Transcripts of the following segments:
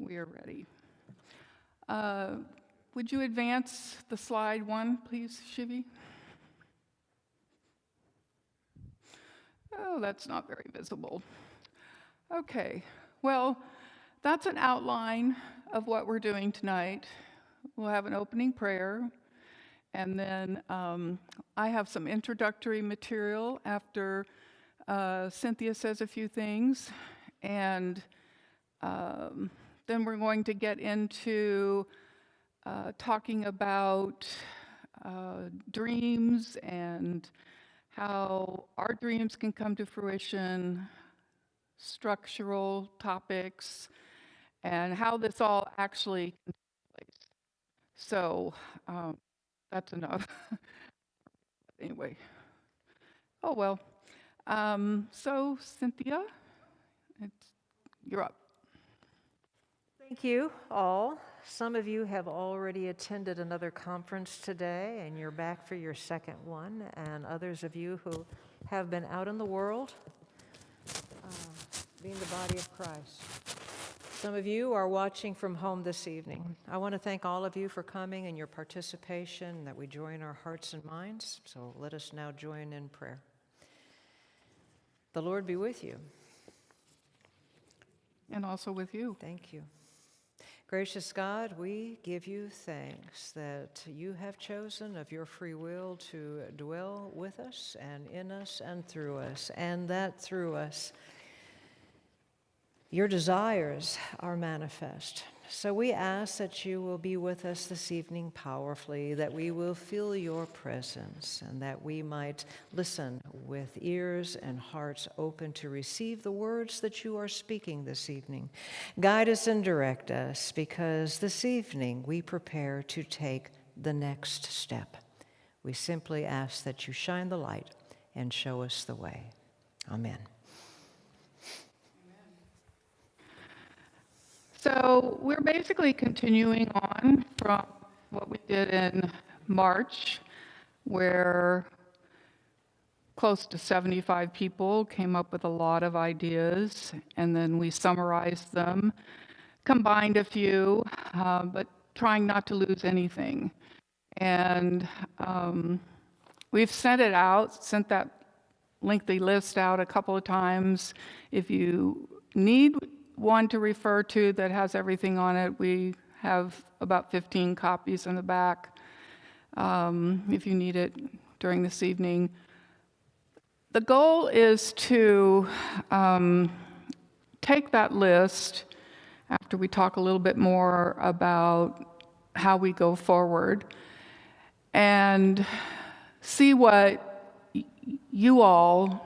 We are ready. Would you advance the slide one, please, Shivi? Oh, that's not very visible. Okay, well, that's an outline of what we're doing tonight. We'll have an opening prayer, and then I have some introductory material after Cynthia says a few things, and then we're going to get into talking about dreams and how our dreams can come to fruition, structural topics, and how this all actually can take place. So that's enough. Anyway, oh well. So Cynthia, you're up. Thank you all. Some of you have already attended another conference today, and you're back for your second one, and others of you who have been out in the world, being the body of Christ. Some of you are watching from home this evening. I want to thank all of you for coming and your participation, that we join our hearts and minds. So let us now join in prayer. The Lord be with you. And also with you. Thank you. Gracious God, we give you thanks that you have chosen of your free will to dwell with us and in us and through us, and that through us your desires are manifest. So we ask that you will be with us this evening powerfully, that we will feel your presence, and that we might listen with ears and hearts open to receive the words that you are speaking this evening. Guide us and direct us, because this evening we prepare to take the next step. We simply ask that you shine the light and show us the way. Amen. So we're basically continuing on from what we did in March, where close to 75 people came up with a lot of ideas, and then we summarized them, combined a few, but trying not to lose anything. And we've sent it out, sent that lengthy list out a couple of times. If you need one to refer to that has everything on it, we have about 15 copies in the back if you need it during this evening. The goal is to take that list after we talk a little bit more about how we go forward and see what you all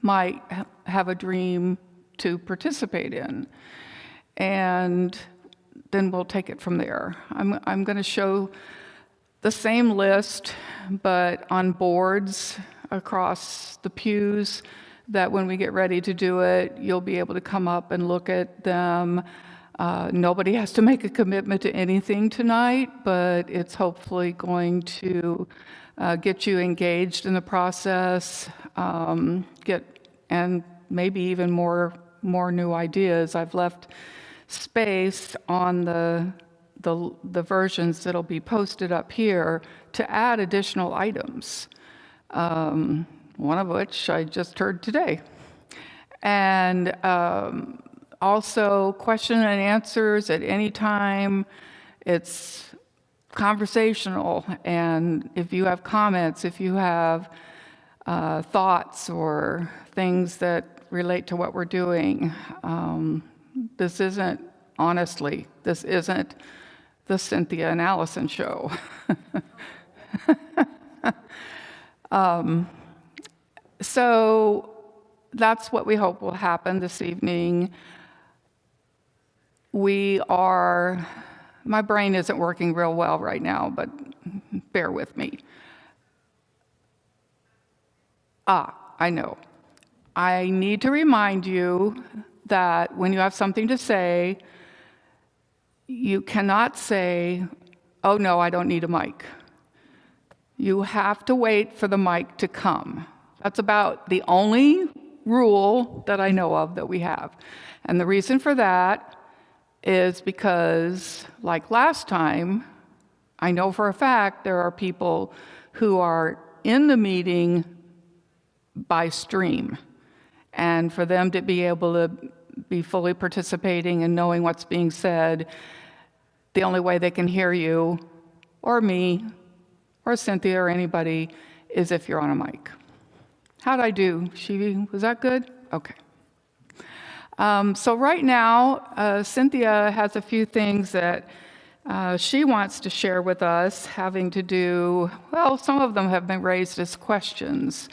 might have a dream to participate in, and then we'll take it from there. I'm going to show the same list, but on boards across the pews, that when we get ready to do it, you'll be able to come up and look at them. Nobody has to make a commitment to anything tonight, but it's hopefully going to get you engaged in the process, and maybe even more new ideas. I've left space on the versions that'll be posted up here to add additional items, one of which I just heard today. And also question and answers at any time. It's conversational, and if you have comments, if you have thoughts or things that relate to what we're doing, this isn't the Cynthia and Allison show. So that's what we hope will happen this evening. My brain isn't working real well right now, but bear with me. I know. I need to remind you that when you have something to say, you cannot say, "Oh no, I don't need a mic." You have to wait for the mic to come. That's about the only rule that I know of that we have. And the reason for that is because, like last time, I know for a fact there are people who are in the meeting by stream. And for them to be able to be fully participating and knowing what's being said, the only way they can hear you, or me, or Cynthia, or anybody, is if you're on a mic. How'd I do? Was that good? Okay. So right now, Cynthia has a few things that she wants to share with us, having to do, well, some of them have been raised as questions.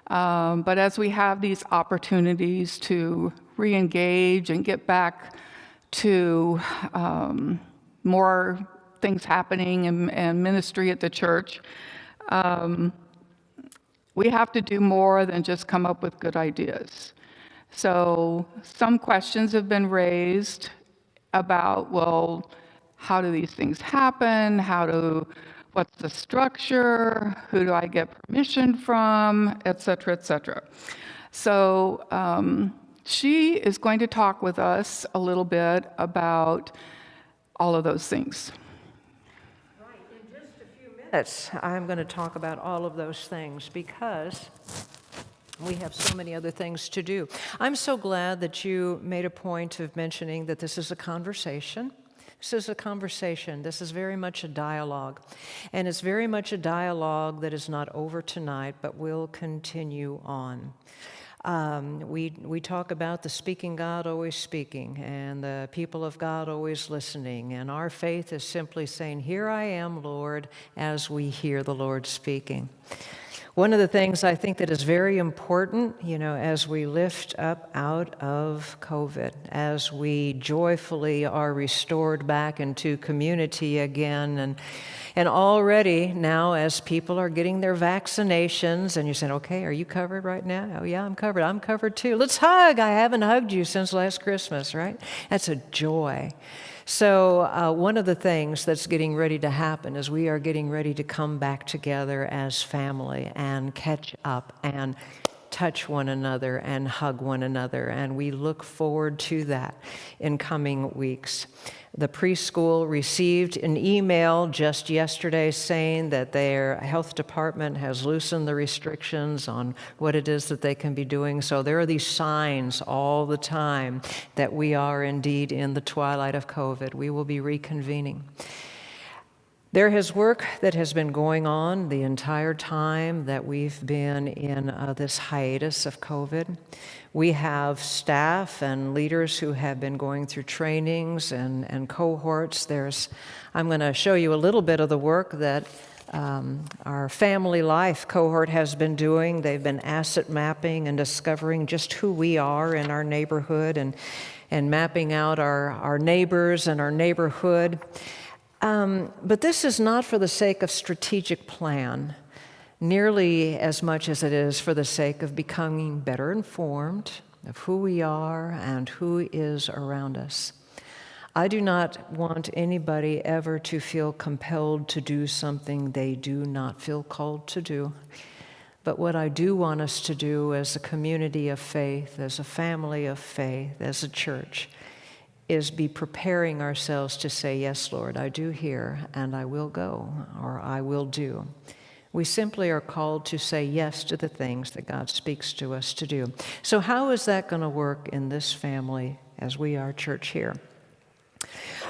But as we have these opportunities to re-engage and get back to more things happening and ministry at the church, we have to do more than just come up with good ideas. So some questions have been raised about, well, how do these things happen? What's the structure? Who do I get permission from? Et cetera, et cetera. So she is going to talk with us a little bit about all of those things. Right, in just a few minutes, I'm going to talk about all of those things because we have so many other things to do. I'm so glad that you made a point of mentioning that this is a conversation. This is a conversation. This is very much a dialogue. And it's very much a dialogue that is not over tonight, but will continue on. We talk about the speaking God always speaking and the people of God always listening. And our faith is simply saying, "Here I am, Lord," as we hear the Lord speaking. One of the things I think that is very important, as we lift up out of COVID, as we joyfully are restored back into community again, and already now as people are getting their vaccinations, and you're saying, "Okay, are you covered right now?" "Oh yeah, I'm covered. I'm covered too. Let's hug. I haven't hugged you since last Christmas," right? That's a joy. So one of the things that's getting ready to happen is we are getting ready to come back together as family and catch up and touch one another and hug one another. And we look forward to that in coming weeks. The preschool received an email just yesterday saying that their health department has loosened the restrictions on what it is that they can be doing. So there are these signs all the time that we are indeed in the twilight of COVID. We will be reconvening. There is work that has been going on the entire time that we've been in this hiatus of COVID. We have staff and leaders who have been going through trainings and cohorts. I'm going to show you a little bit of the work that our family life cohort has been doing. They've been asset mapping and discovering just who we are in our neighborhood and mapping out our neighbors and our neighborhood. But this is not for the sake of strategic plan, nearly as much as it is for the sake of becoming better informed of who we are and who is around us. I do not want anybody ever to feel compelled to do something they do not feel called to do. But what I do want us to do as a community of faith, as a family of faith, as a church, is be preparing ourselves to say, "Yes, Lord, I do hear, and I will go," or "I will do." We simply are called to say yes to the things that God speaks to us to do. So how is that going to work in this family as we are church here?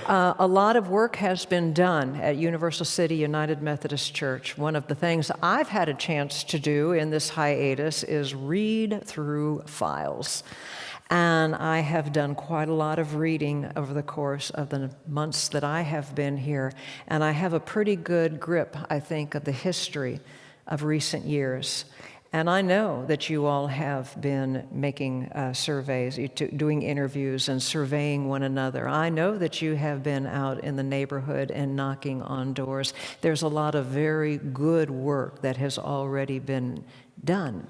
A lot of work has been done at Universal City United Methodist Church. One of the things I've had a chance to do in this hiatus is read through files. And I have done quite a lot of reading over the course of the months that I have been here. And I have a pretty good grip, I think, of the history of recent years. And I know that you all have been making surveys, doing interviews and surveying one another. I know that you have been out in the neighborhood and knocking on doors. There's a lot of very good work that has already been done.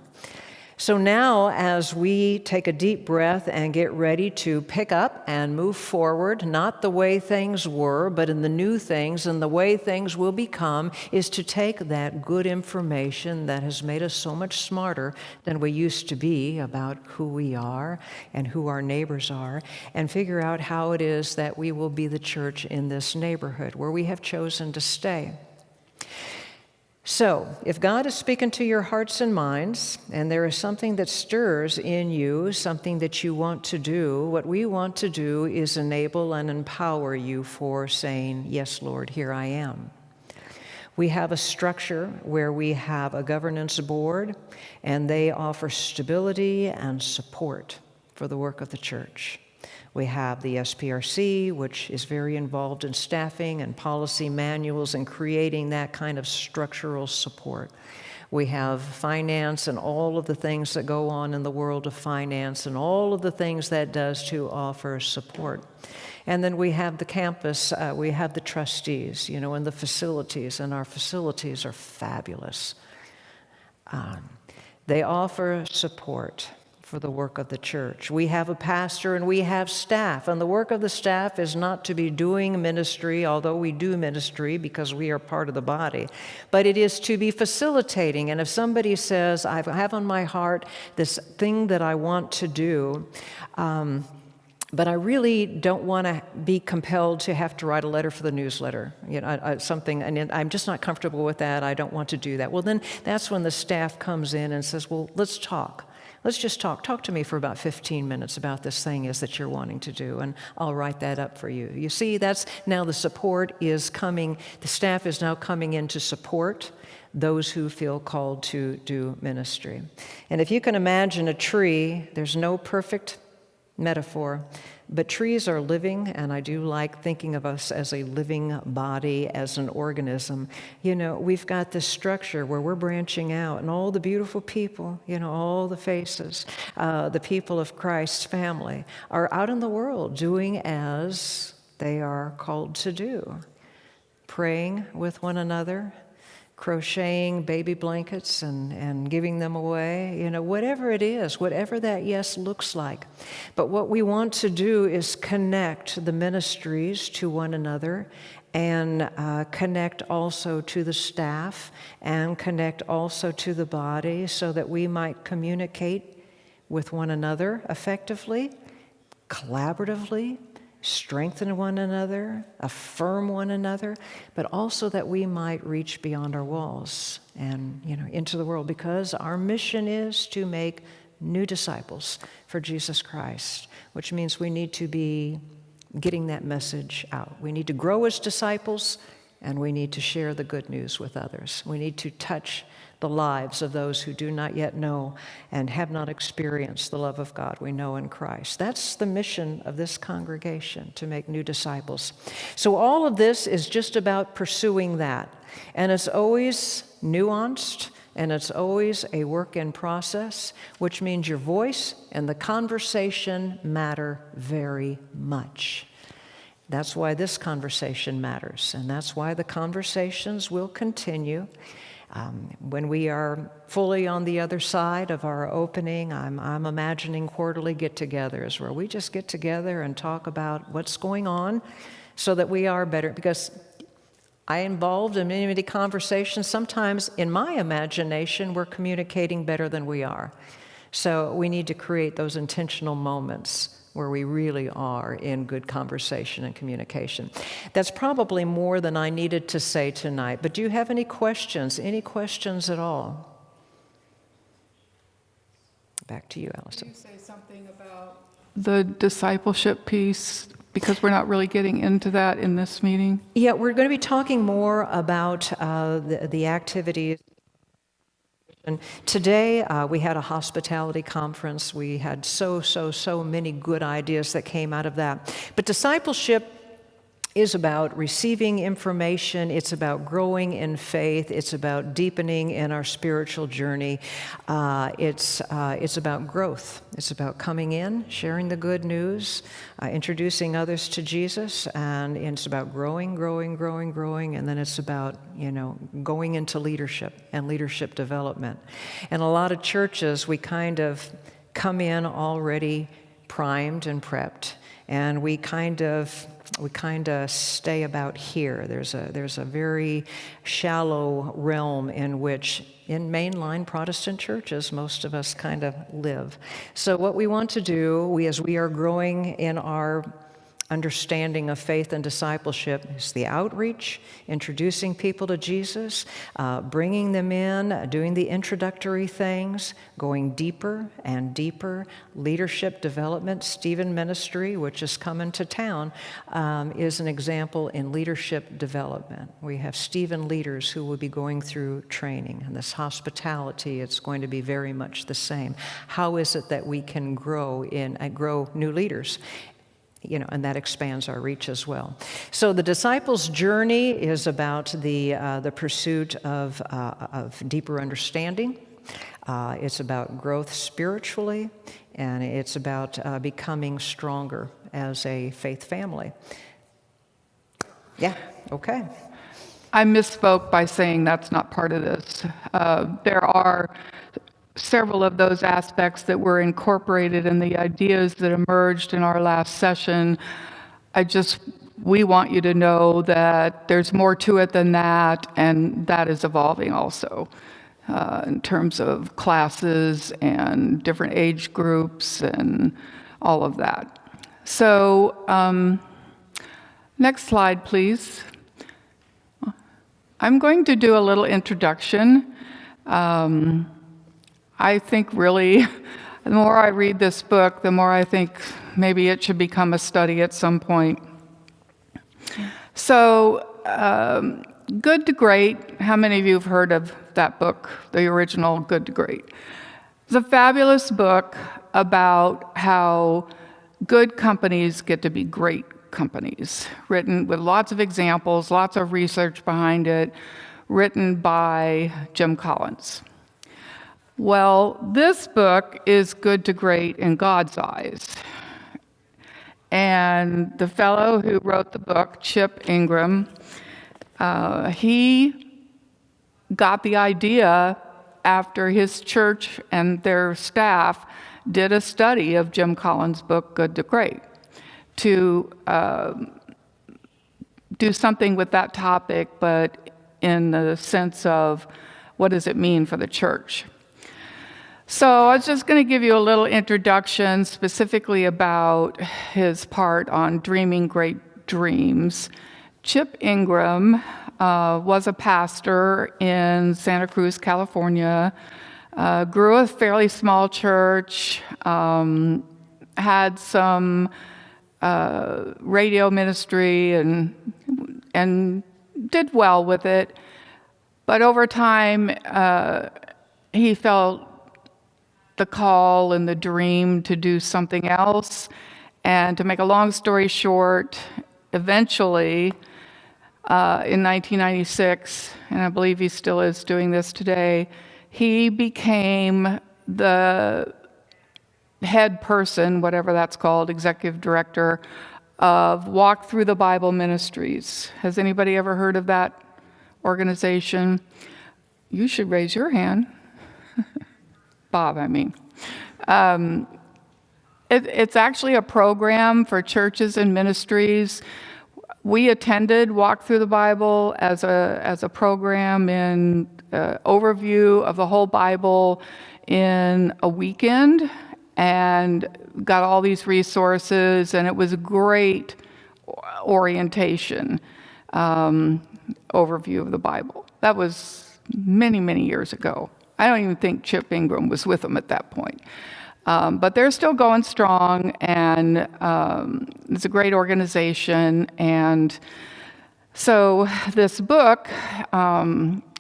So now, as we take a deep breath and get ready to pick up and move forward, not the way things were, but in the new things, and the way things will become, is to take that good information that has made us so much smarter than we used to be about who we are and who our neighbors are, and figure out how it is that we will be the church in this neighborhood where we have chosen to stay. So, if God is speaking to your hearts and minds, and there is something that stirs in you, something that you want to do, what we want to do is enable and empower you for saying, "Yes, Lord, here I am." We have a structure where we have a governance board, and they offer stability and support for the work of the church. We have the SPRC, which is very involved in staffing and policy manuals and creating that kind of structural support. We have finance and all of the things that go on in the world of finance and all of the things that does to offer support. And then we have the campus, we have the trustees, and the facilities, and our facilities are fabulous. They offer support for the work of the church. We have a pastor and we have staff, and the work of the staff is not to be doing ministry, although we do ministry because we are part of the body, but it is to be facilitating. And if somebody says, "I have on my heart this thing that I want to do, but I really don't want to be compelled to have to write a letter for the newsletter, something, and I'm just not comfortable with that, I don't want to do that." Well, then that's when the staff comes in and says, "Well, let's talk. Let's just talk. Talk to me for about 15 minutes about this thing is that you're wanting to do, and I'll write that up for you." You see, that's now the support is coming. The staff is now coming in to support those who feel called to do ministry. And if you can imagine a tree, there's no perfect metaphor, but trees are living, and I do like thinking of us as a living body, as an organism. We've got this structure where we're branching out, and all the beautiful people, all the faces, the people of Christ's family are out in the world doing as they are called to do, praying with one another, crocheting baby blankets and giving them away, whatever it is, whatever that yes looks like. But what we want to do is connect the ministries to one another, and connect also to the staff, and connect also to the body, so that we might communicate with one another effectively, collaboratively, strengthen one another, affirm one another, but also that we might reach beyond our walls and, into the world, because our mission is to make new disciples for Jesus Christ, which means we need to be getting that message out. We need to grow as disciples, and we need to share the good news with others. We need to touch the lives of those who do not yet know and have not experienced the love of God we know in Christ. That's the mission of this congregation, to make new disciples. So all of this is just about pursuing that. And it's always nuanced, and it's always a work in process, which means your voice and the conversation matter very much. That's why this conversation matters, and that's why the conversations will continue. When we are fully on the other side of our opening, I'm imagining quarterly get-togethers where we just get together and talk about what's going on so that we are better. Because I involved in many, many conversations. Sometimes in my imagination, we're communicating better than we are. So we need to create those intentional moments where we really are in good conversation and communication. That's probably more than I needed to say tonight, but do you have any questions? Any questions at all? Back to you, Allison. Can you say something about the discipleship piece, because we're not really getting into that in this meeting? Yeah, we're going to be talking more about the activities. And today, we had a hospitality conference. We had so many good ideas that came out of that. But discipleship is about receiving information. It's about growing in faith. It's about deepening in our spiritual journey. It's about growth. It's about coming in, sharing the good news, introducing others to Jesus, and it's about growing, and then it's about, going into leadership and leadership development. In a lot of churches, we kind of come in already primed and prepped, and we kind of stay about here. There's a very shallow realm in which, in mainline Protestant churches, most of us kind of live. So what we want to do, as we are growing in our understanding of faith and discipleship, is the outreach, introducing people to Jesus, bringing them in, doing the introductory things, going deeper and deeper, leadership development. Stephen Ministry, which is coming to town, is an example in leadership development. We have Stephen leaders who will be going through training. And this hospitality, it's going to be very much the same. How is it that we can grow new leaders? And that expands our reach as well. So the disciples' journey is about the pursuit of deeper understanding. It's about growth spiritually, and it's about becoming stronger as a faith family. Yeah, okay. I misspoke by saying that's not part of this. There are several of those aspects that were incorporated in the ideas that emerged in our last session. We want you to know that there's more to it than that, and that is evolving also in terms of classes and different age groups and all of that. So, next slide, please. I'm going to do a little introduction. I think really, the more I read this book, the more I think maybe it should become a study at some point. So, Good to Great, how many of you have heard of that book, the original Good to Great? It's a fabulous book about how good companies get to be great companies, written with lots of examples, lots of research behind it, written by Jim Collins. Well, this book is good to great in God's eyes. And the fellow who wrote the book, Chip Ingram, he got the idea after his church and their staff did a study of Jim Collins' book, Good to Great, to do something with that topic, but in the sense of what does it mean for the church? So I was just going to give you a little introduction specifically about his part on dreaming great dreams. Chip Ingram was a pastor in Santa Cruz, California, grew a fairly small church, had some radio ministry and did well with it. But over time, he felt the call and the dream to do something else. And to make a long story short, eventually, in 1996, and I believe he still is doing this today, he became the head person, whatever that's called, executive director of Walk Through the Bible Ministries. Has anybody ever heard of that organization? You should raise your hand. Bob, I mean. It's actually a program for churches and ministries. We attended Walk Through the Bible as a program in overview of the whole Bible in a weekend, and got all these resources, and it was a great orientation, overview of the Bible. That was many, many years ago. I don't even think Chip Ingram was with them at that point. But they're still going strong, and it's a great organization. And so this book,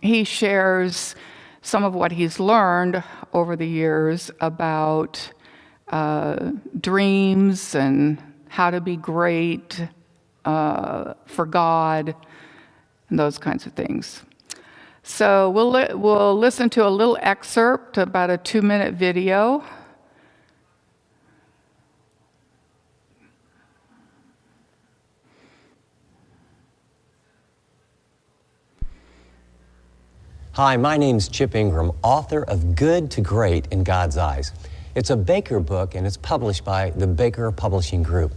he shares some of what he's learned over the years about dreams and how to be great for God, and those kinds of things. So we'll listen to a little excerpt, about a 2-minute video. Hi, my name's Chip Ingram, author of Good to Great in God's Eyes. It's a Baker book, and it's published by the Baker Publishing Group.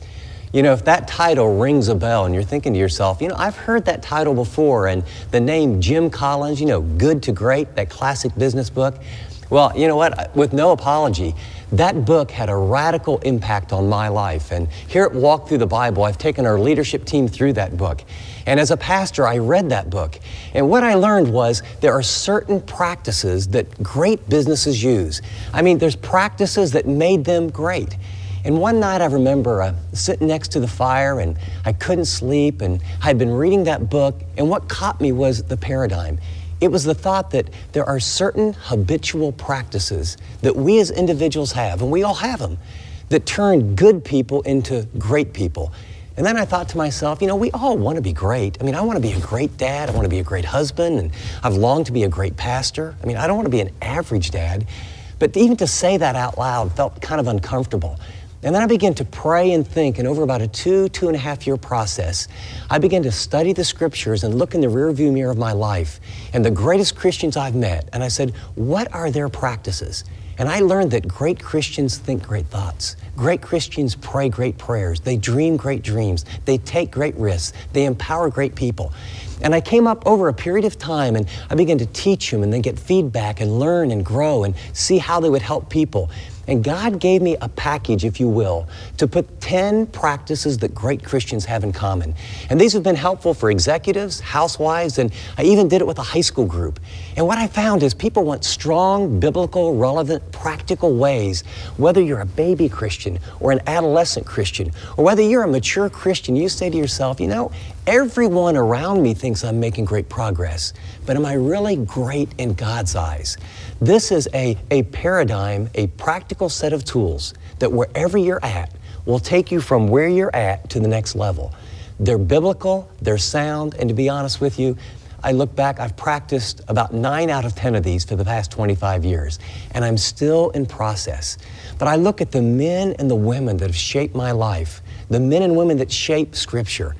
You know, if that title rings a bell and you're thinking to yourself, you know, I've heard that title before, and the name Jim Collins, you know, Good to Great, that classic business book. Well, you know what? With no apology, that book had a radical impact on my life. And here at Walk Through the Bible, I've taken our leadership team through that book. And as a pastor, I read that book. And what I learned was there are certain practices that great businesses use. I mean, there's practices that made them great. And one night I remember sitting next to the fire, and I couldn't sleep, and I'd been reading that book, and what caught me was the paradigm. It was the thought that there are certain habitual practices that we as individuals have, and we all have them, that turn good people into great people. And then I thought to myself, you know, we all want to be great. I mean, I want to be a great dad. I want to be a great husband, and I've longed to be a great pastor. I mean, I don't want to be an average dad, but even to say that out loud felt kind of uncomfortable. And then I began to pray and think, and over about a 2.5 year process, I began to study the scriptures and look in the rearview mirror of my life and the greatest Christians I've met. And I said, what are their practices? And I learned that great Christians think great thoughts. Great Christians pray great prayers. They dream great dreams. They take great risks. They empower great people. And I came up over a period of time, and I began to teach them and then get feedback and learn and grow and see how they would help people. And God gave me a package, if you will, to put 10 practices that great Christians have in common. And these have been helpful for executives, housewives, and I even did it with a high school group. And what I found is people want strong, biblical, relevant, practical ways, whether you're a baby Christian or an adolescent Christian, or whether you're a mature Christian, you say to yourself, you know, everyone around me thinks I'm making great progress, but am I really great in God's eyes? This is a paradigm, a practical set of tools that wherever you're at will take you from where you're at to the next level. They're biblical, they're sound, and to be honest with you, I look back, I've practiced about 9 out of 10 of these for the past 25 years, and I'm still in process. But I look at the men and the women that have shaped my life, the men and women that shape Scripture,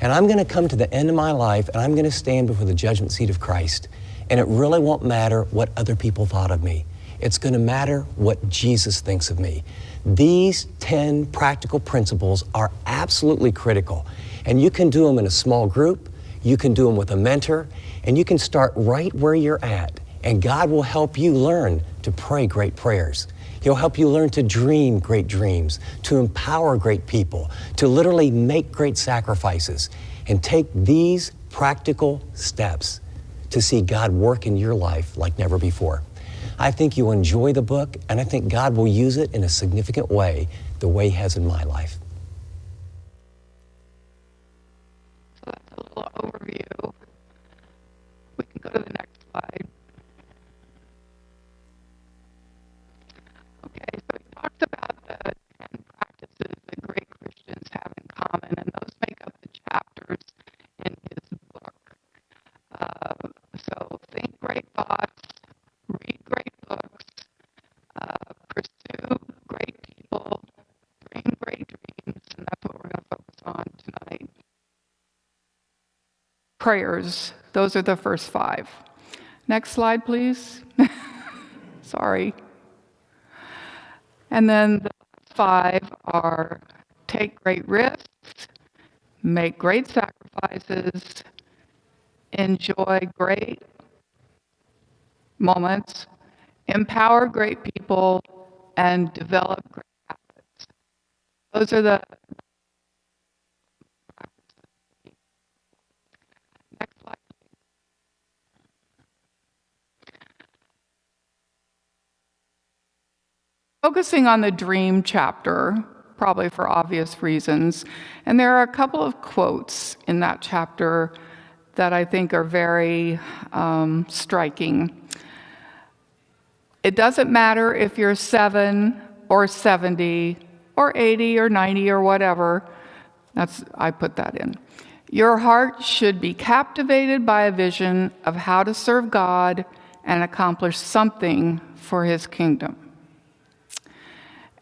and I'm going to come to the end of my life, and I'm going to stand before the judgment seat of Christ. And it really won't matter what other people thought of me. It's going to matter what Jesus thinks of me. These 10 practical principles are absolutely critical. And you can do them in a small group, you can do them with a mentor, and you can start right where you're at. And God will help you learn to pray great prayers. He'll help you learn to dream great dreams, to empower great people, to literally make great sacrifices, and take these practical steps to see God work in your life like never before. I think you'll enjoy the book, and I think God will use it in a significant way, the way He has in my life. So that's a little overview. We can go to the next slide. Okay, so he talks about the 10 practices that great Christians have in common, and those make up the chapters in his book. So think great thoughts, read great books, pursue great people, dream great dreams, and that's what we're going to focus on tonight. Prayers, those are the first 5. Next slide, please. Sorry. And then the 5 are take great risks, make great sacrifices, enjoy great moments, empower great people, and develop great habits. Those are the practices. Next slide, please. Focusing on the dream chapter, probably for obvious reasons, and there are a couple of quotes in that chapter that I think are very striking. It doesn't matter if you're 7 or 70 or 80 or 90 or whatever. I put that in. Your heart should be captivated by a vision of how to serve God and accomplish something for his kingdom.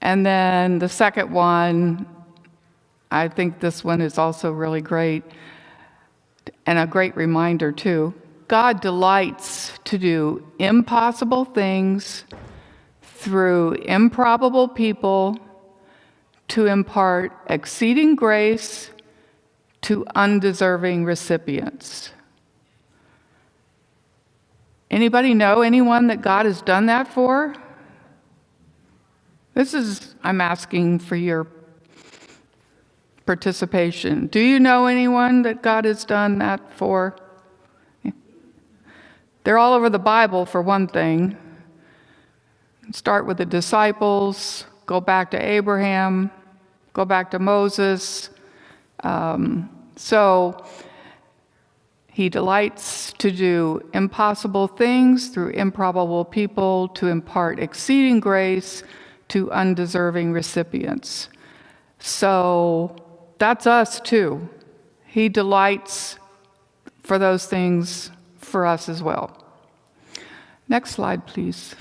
And then the second one, I think this one is also really great and a great reminder too. God delights to do impossible things through improbable people to impart exceeding grace to undeserving recipients. Anybody know anyone that God has done that for? I'm asking for your participation. Do you know anyone that God has done that for? They're all over the Bible, for one thing. Start with the disciples, go back to Abraham, go back to Moses. So he delights to do impossible things through improbable people to impart exceeding grace to undeserving recipients. So that's us too. He delights for those things for us as well. Next slide, please.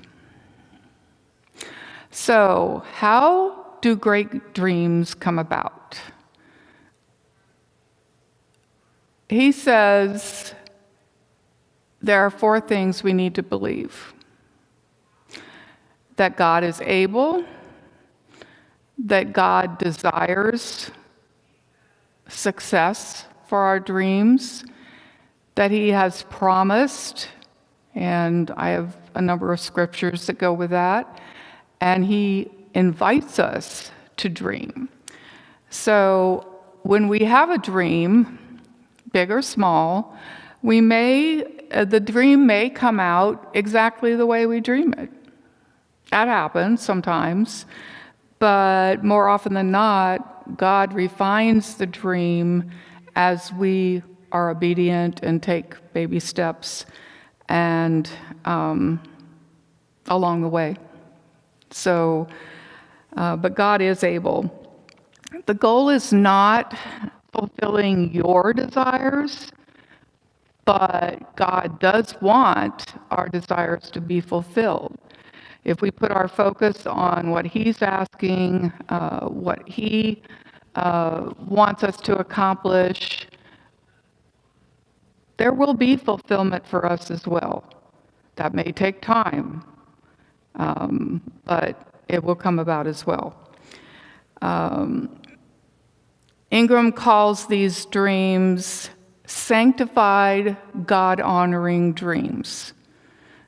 So, how do great dreams come about? He says there are 4 things we need to believe: that God is able, that God desires success for our dreams, that he has promised, and I have a number of scriptures that go with that, and he invites us to dream. So when we have a dream, big or small, the dream may come out exactly the way we dream it. That happens sometimes, but more often than not, God refines the dream as we are obedient and take baby steps and along the way. So, but God is able. The goal is not fulfilling your desires, but God does want our desires to be fulfilled. If we put our focus on what he's asking, what he wants us to accomplish, there will be fulfillment for us as well. That may take time, but it will come about as well. Ingram calls these dreams sanctified, God-honoring dreams.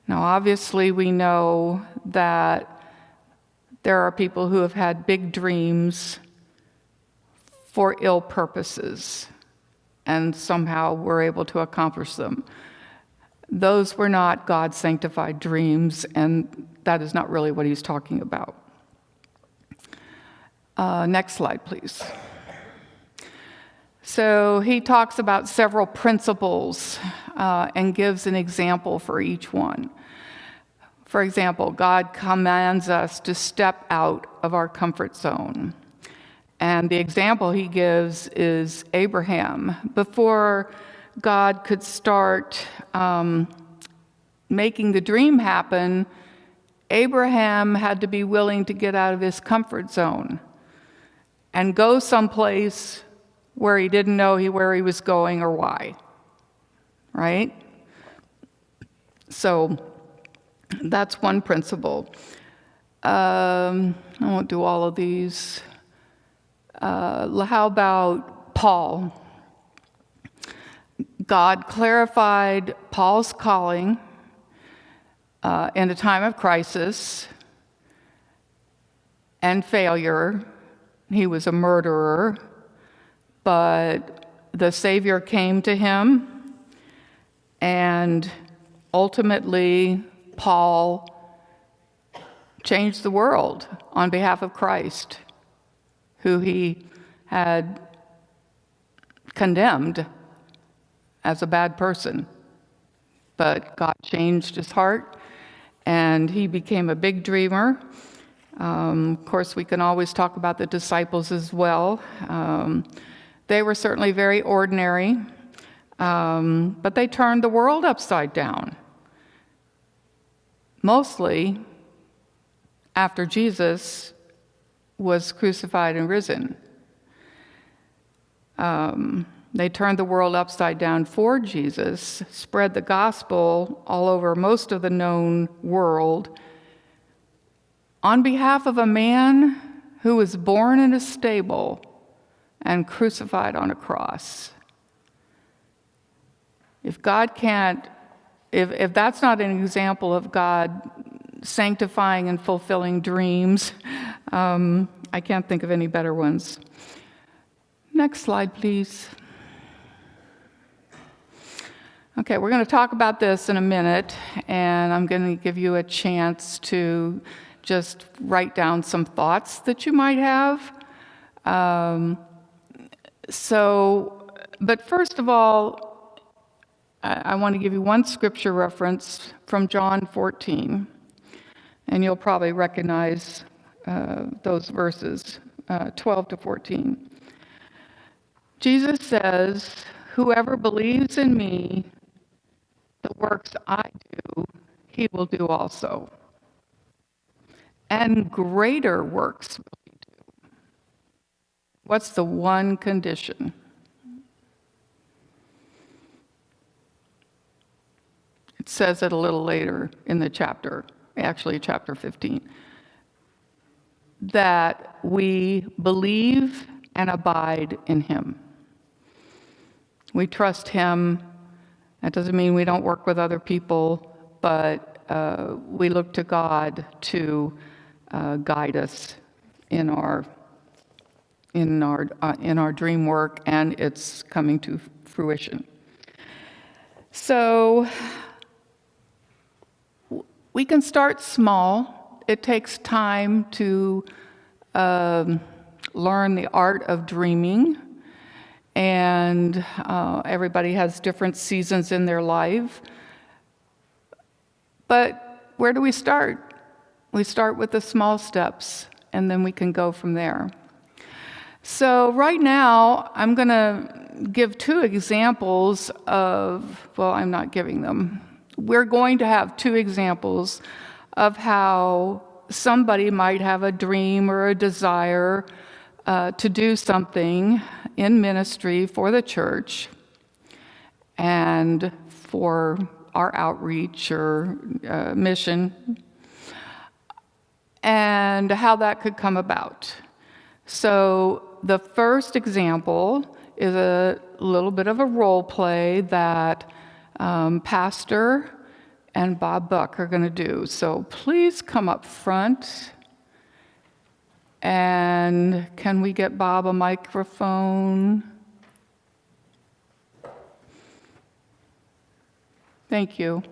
Now, obviously, we know that there are people who have had big dreams for ill purposes, and somehow were able to accomplish them. Those were not God-sanctified dreams, and that is not really what he's talking about. Next slide, please. So he talks about several principles and gives an example for each one. For example, God commands us to step out of our comfort zone. And the example he gives is Abraham. Before God could start making the dream happen, Abraham had to be willing to get out of his comfort zone and go someplace where he didn't know where he was going or why, right? So that's one principle. I won't do all of these. How about Paul? God clarified Paul's calling in a time of crisis and failure. He was a murderer, but the Savior came to him, and ultimately Paul changed the world on behalf of Christ, who he had condemned as a bad person. But God changed his heart, and he became a big dreamer. Of course, we can always talk about the disciples as well. They were certainly very ordinary, but they turned the world upside down. Mostly after Jesus was crucified and risen. They turned the world upside down for Jesus, spread the gospel all over most of the known world on behalf of a man who was born in a stable and crucified on a cross. If God can't, if that's not an example of God sanctifying and fulfilling dreams, I can't think of any better ones. Next slide, please. Okay, we're going to talk about this in a minute, and I'm going to give you a chance to just write down some thoughts that you might have. But first of all, I want to give you one scripture reference from John 14, and you'll probably recognize those verses, 12 to 14. Jesus says, "Whoever believes in me, the works I do, he will do also. And greater works will he do." What's the one condition? It says it a little later in the chapter, actually chapter 15, that we believe and abide in him. We trust him. That doesn't mean we don't work with other people, but we look to God to guide us in our dream work, and it's coming to fruition. So we can start small. It takes time to learn the art of dreaming, and everybody has different seasons in their life. But where do we start? We start with the small steps, and then we can go from there. So right now, I'm going to give two examples of, well, I'm not giving them. We're going to have two examples of how somebody might have a dream or a desire to do something in ministry for the church and for our outreach or mission, and how that could come about. So the first example is a little bit of a role play that Pastor and Bob Buck are going to do. So please come up front. And can we get Bob a microphone? Thank you.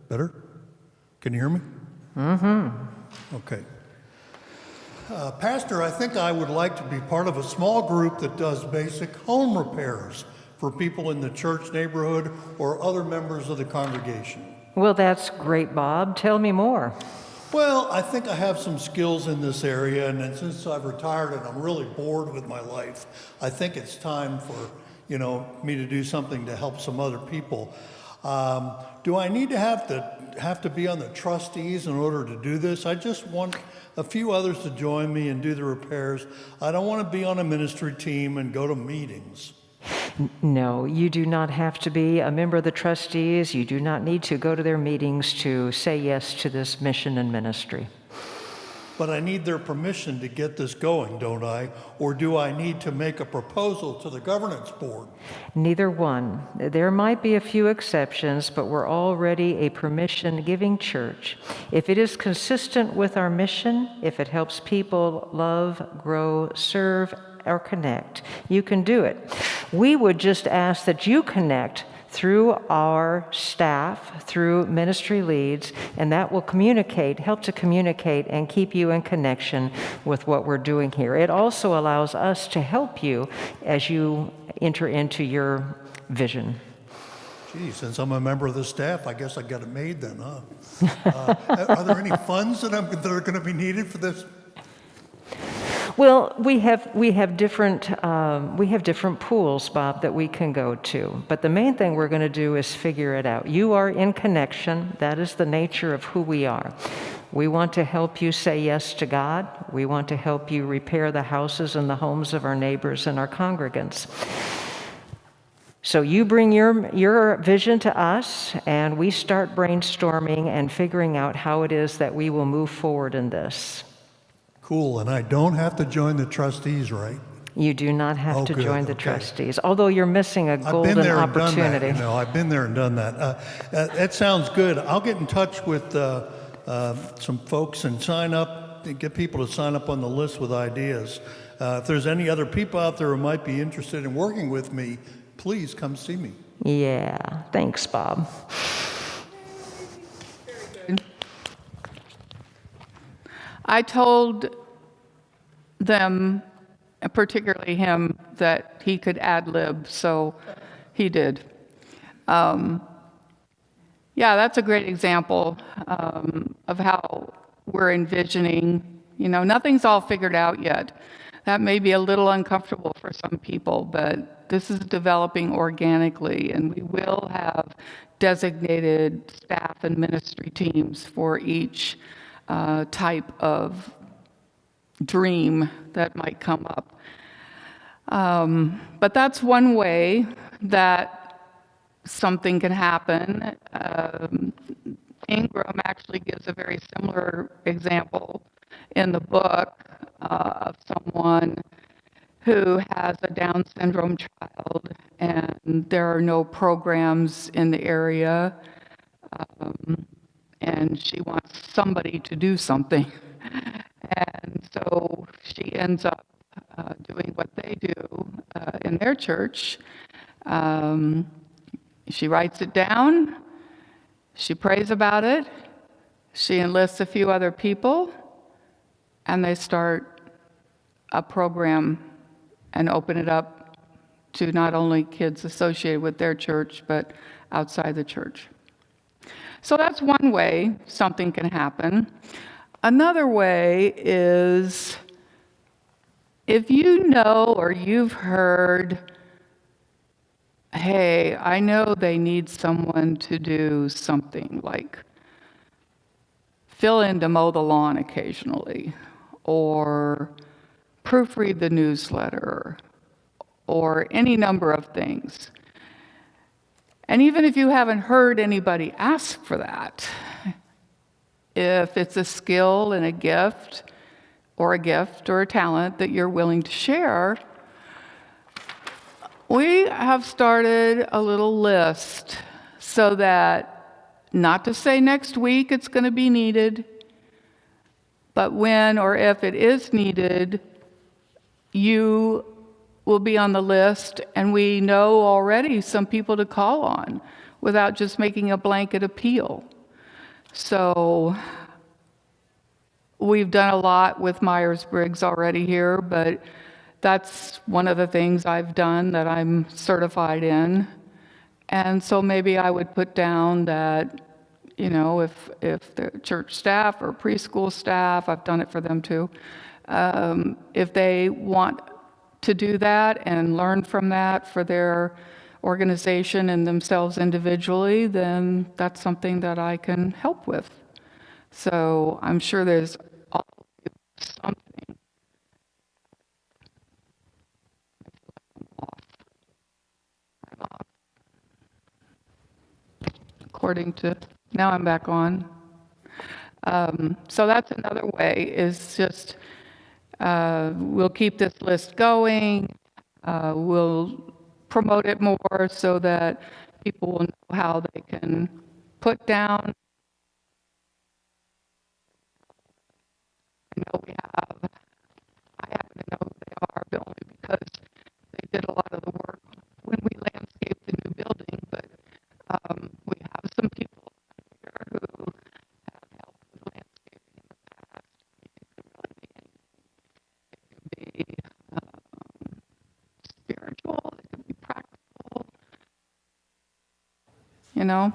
Better? Can you hear me? Mm-hmm. Okay. Pastor, I think I would like to be part of a small group that does basic home repairs for people in the church neighborhood or other members of the congregation. Well, that's great, Bob. Tell me more. Well, I think I have some skills in this area, and since I've retired and I'm really bored with my life, I think it's time for, me to do something to help some other people. Do I need to have to be on the trustees in order to do this? I just want a few others to join me and do the repairs. I don't want to be on a ministry team and go to meetings. No, you do not have to be a member of the trustees. You do not need to go to their meetings to say yes to this mission and ministry. But I need their permission to get this going, don't I? Or do I need to make a proposal to the governance board? Neither one. There might be a few exceptions, but we're already a permission-giving church. If it is consistent with our mission, if it helps people love, grow, serve, or connect, you can do it. We would just ask that you connect through our staff, through ministry leads, and that will help to communicate and keep you in connection with what we're doing here. It also allows us to help you as you enter into your vision. Gee, since I'm a member of the staff, I guess I got it made then, huh? Are there any funds that are going to be needed for this? Well, we have different pools, Bob, that we can go to. But the main thing we're going to do is figure it out. You are in connection. That is the nature of who we are. We want to help you say yes to God. We want to help you repair the houses and the homes of our neighbors and our congregants. So you bring your vision to us, and we start brainstorming and figuring out how it is that we will move forward in this. Cool, and I don't have to join the trustees, right? You do not have to good, join the okay. trustees, although you're missing a golden I've been there opportunity. and done that. I've been there and done that. That sounds good. I'll get in touch with some folks and get people to sign up on the list with ideas. If there's any other people out there who might be interested in working with me, please come see me. Yeah, thanks, Bob. I told them, and particularly him, that he could ad-lib, so he did. Yeah, that's a great example of how we're envisioning. Nothing's all figured out yet. That may be a little uncomfortable for some people, but this is developing organically, and we will have designated staff and ministry teams for each type of dream that might come up. But that's one way that something can happen. Ingram actually gives a very similar example in the book of someone who has a Down syndrome child, and there are no programs in the area, and she wants somebody to do something. And so she ends up doing what they do in their church. She writes it down, she prays about it, she enlists a few other people, and they start a program and open it up to not only kids associated with their church, but outside the church. So that's one way something can happen. Another way is if you know or you've heard, hey, I know they need someone to do something like fill in to mow the lawn occasionally, or proofread the newsletter, or any number of things. And even if you haven't heard anybody ask for that, if it's a skill and a gift or a talent that you're willing to share, we have started a little list so that, not to say next week it's going to be needed, but when or if it is needed, you will be on the list, and we know already some people to call on without just making a blanket appeal. So we've done a lot with Myers-Briggs already here, but that's one of the things I've done that I'm certified in. And so maybe I would put down that, if the church staff or preschool staff, I've done it for them too, if they want to do that and learn from that for their organization and themselves individually, then that's something that I can help with. So I'm sure there's something. According to, now I'm back on. So that's another way, is just we'll keep this list going. We'll promote it more so that people will know how they can put down. I happen to know who they are, but only because they did a lot of the work when we landscaped the new building. But you know?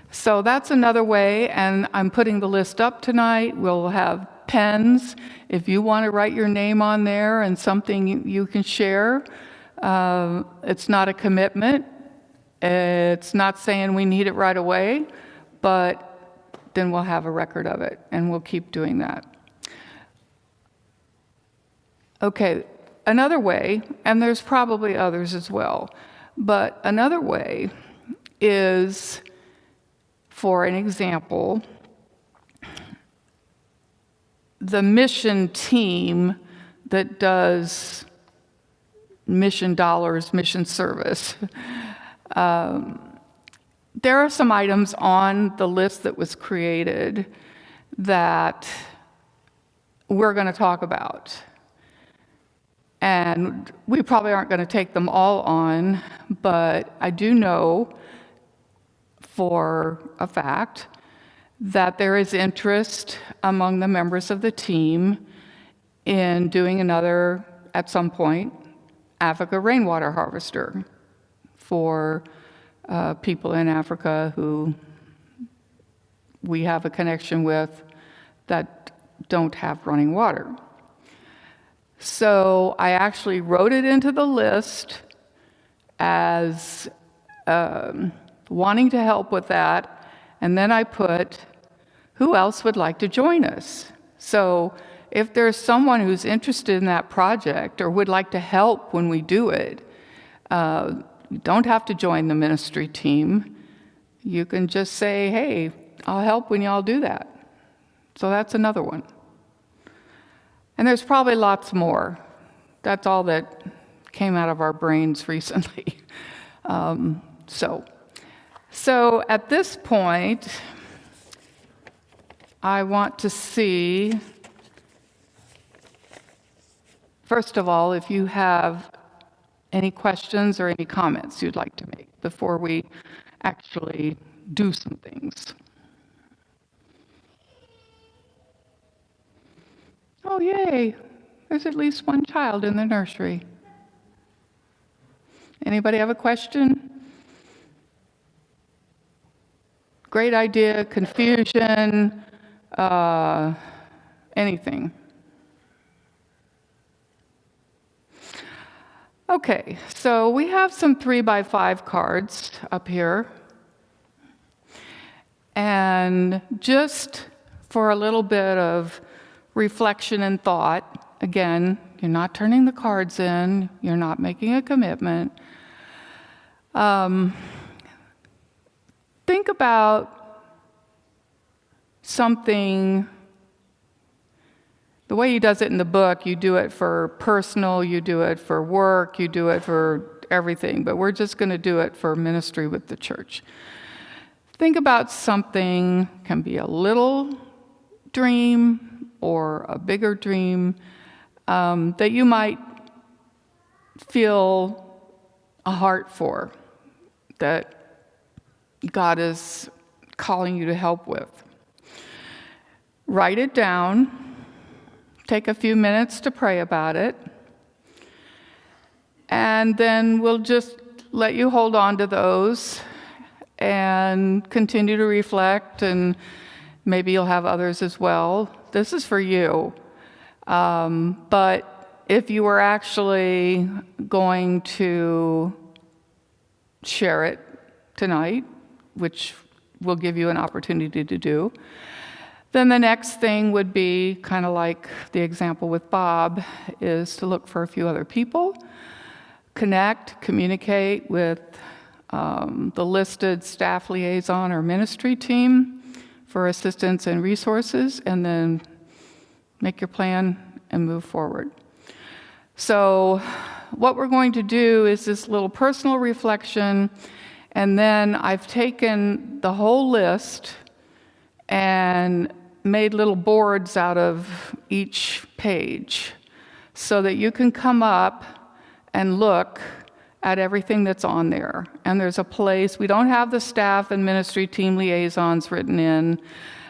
So that's another way, and I'm putting the list up tonight. We'll have pens. If you want to write your name on there and something you can share, it's not a commitment. It's not saying we need it right away, but then we'll have a record of it, and we'll keep doing that. Okay, another way, and there's probably others as well, but another way is, for an example, the mission team that does mission dollars, mission service. There are some items on the list that was created that we're going to talk about. And we probably aren't going to take them all on, but I do know for a fact that there is interest among the members of the team in doing another, at some point, Africa rainwater harvester for people in Africa who we have a connection with that don't have running water. So I actually wrote it into the list as wanting to help with that, and then I put, who else would like to join us? So if there's someone who's interested in that project or would like to help when we do it, you don't have to join the ministry team. You can just say, hey, I'll help when y'all do that. So that's another one. And there's probably lots more. That's all that came out of our brains recently. So at this point, I want to see, first of all, if you have any questions or any comments you'd like to make before we actually do some things. Oh, yay. There's at least one child in the nursery. Anybody have a question? Great idea, confusion, anything. Okay, so we have some 3x5 cards up here. And just for a little bit of reflection and thought, again, you're not turning the cards in, you're not making a commitment. Think about something, the way he does it in the book, you do it for personal, you do it for work, you do it for everything, but we're just going to do it for ministry with the church. Think about something, can be a little dream or a bigger dream, that you might feel a heart for, that God is calling you to help with. Write it down. Take a few minutes to pray about it. And then we'll just let you hold on to those and continue to reflect, and maybe you'll have others as well. This is for you. But if you were actually going to share it tonight, which we'll give you an opportunity to do, then the next thing would be kind of like the example with Bob, is to look for a few other people, connect, communicate with the listed staff liaison or ministry team for assistance and resources, and then make your plan and move forward. So what we're going to do is this little personal reflection, and then I've taken the whole list and made little boards out of each page so that you can come up and look at everything that's on there. And there's a place, we don't have the staff and ministry team liaisons written in.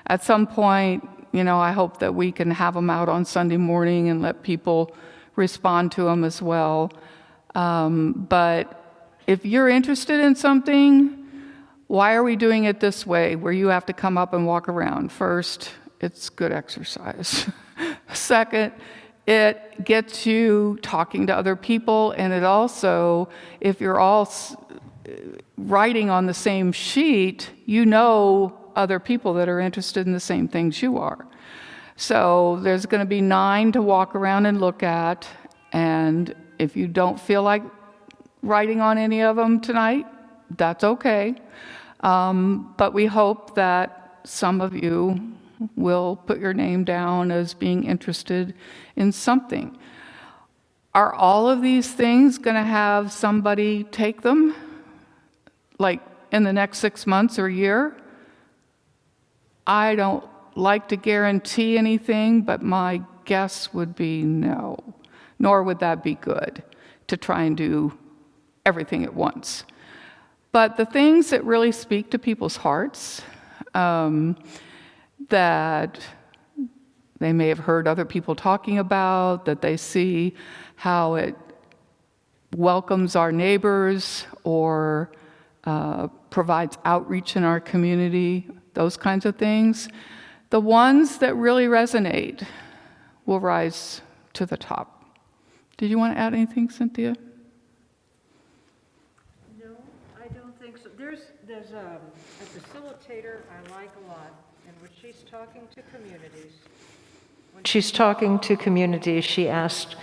At some point, I hope that we can have them out on Sunday morning and let people respond to them as well. But if you're interested in something, Why are we doing it this way, where you have to come up and walk around? First, it's good exercise. Second, it gets you talking to other people, and it also, if you're all writing on the same sheet, you know other people that are interested in the same things you are. So there's going to be 9 to walk around and look at, and if you don't feel like writing on any of them tonight, that's okay. But we hope that some of you will put your name down as being interested in something. Are all of these things going to have somebody take them, like in the next 6 months or a year? I don't like to guarantee anything, but my guess would be no. Nor would that be good, to try and do everything at once. But the things that really speak to people's hearts, that they may have heard other people talking about, that they see how it welcomes our neighbors or provides outreach in our community, those kinds of things, the ones that really resonate will rise to the top. Did you want to add anything, Cynthia? I don't think so. There's a facilitator I like a lot, and when she's talking to communities, she asked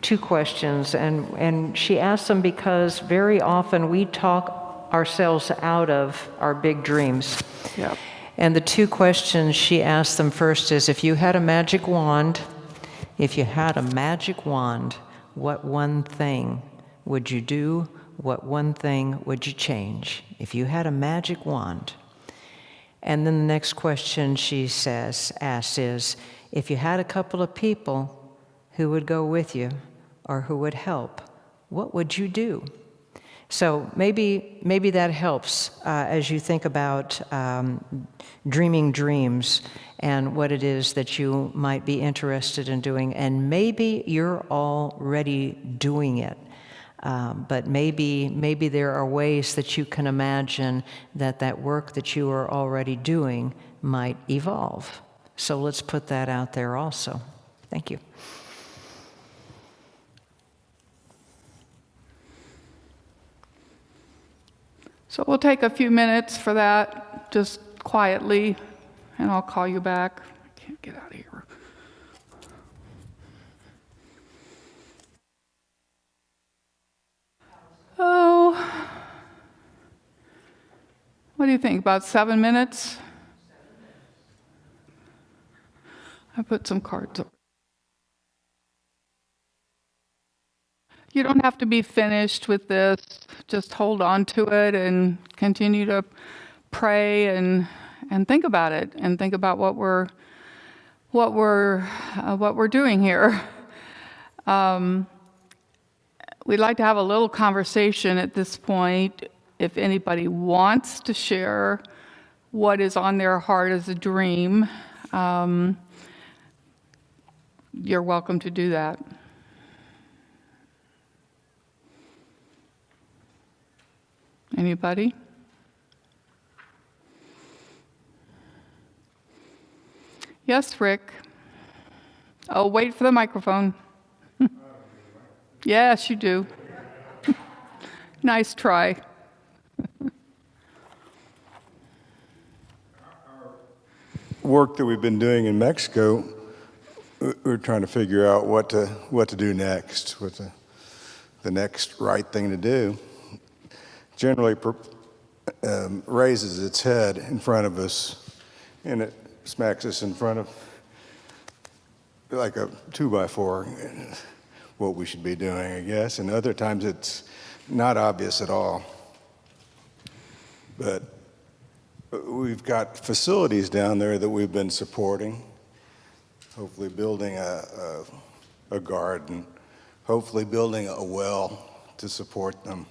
2 questions, and she asked them because very often we talk ourselves out of our big dreams. Yep. And the 2 questions she asked them first is, if you had a magic wand, what one thing would you do? What one thing would you change? If you had a magic wand. And then the next question she asks is, if you had a couple of people who would go with you or who would help, what would you do? So maybe that helps as you think about dreaming dreams and what it is that you might be interested in doing. And maybe you're already doing it. But maybe there are ways that you can imagine that work that you are already doing might evolve. So let's put that out there also. Thank you. So we'll take a few minutes for that, just quietly, and I'll call you back. I can't get out of here. Oh, what do you think, about 7 minutes? I put some cards up. You don't have to be finished with this. Just hold on to it and continue to pray and think about it and think about what we're doing here. We'd like to have a little conversation at this point. If anybody wants to share what is on their heart as a dream, you're welcome to do that. Anybody? Yes, Rick. Oh, wait for the microphone. Yes, you do. Nice try. Work that we've been doing in Mexico, we're trying to figure out what to do next, what the next right thing to do. Generally raises its head in front of us, and it smacks us in front of like a 2x4, what we should be doing, I guess. And other times it's not obvious at all. But we've got facilities down there that we've been supporting, hopefully building a garden, hopefully building a well to support them.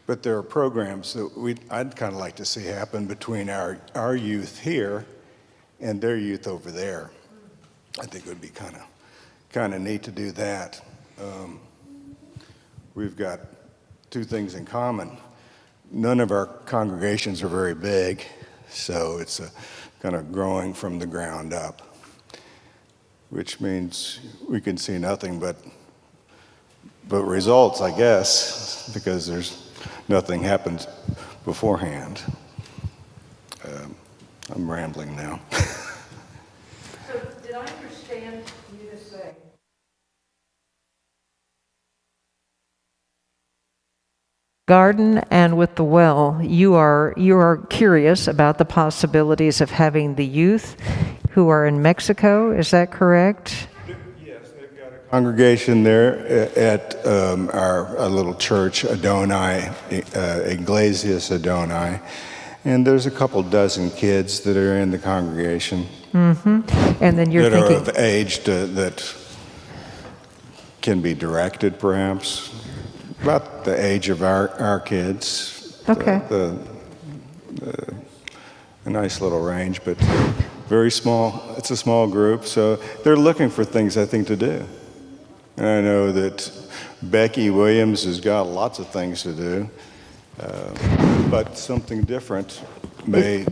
But there are programs that I'd kind of like to see happen between our youth here and their youth over there. I think it would be kind of neat to do that. We've got 2 things in common. none of our congregations are very big, so it's kind of growing from the ground up, which means we can see nothing but results, I guess, because nothing happens beforehand. I'm rambling now. So did I understand you to say? Garden and with the well, you are curious about the possibilities of having the youth who are in Mexico. Is that correct? Yes, they've got a congregation there at our little church, Adonai, Iglesias Adonai, and there's a couple dozen kids that are in the congregation. Mm-hmm. And then you're that thinking are of age that can be directed, perhaps. About the age of our kids. Okay. A nice little range, but very small. It's a small group, so they're looking for things, I think, to do. And I know that Becky Williams has got lots of things to do, but something different may.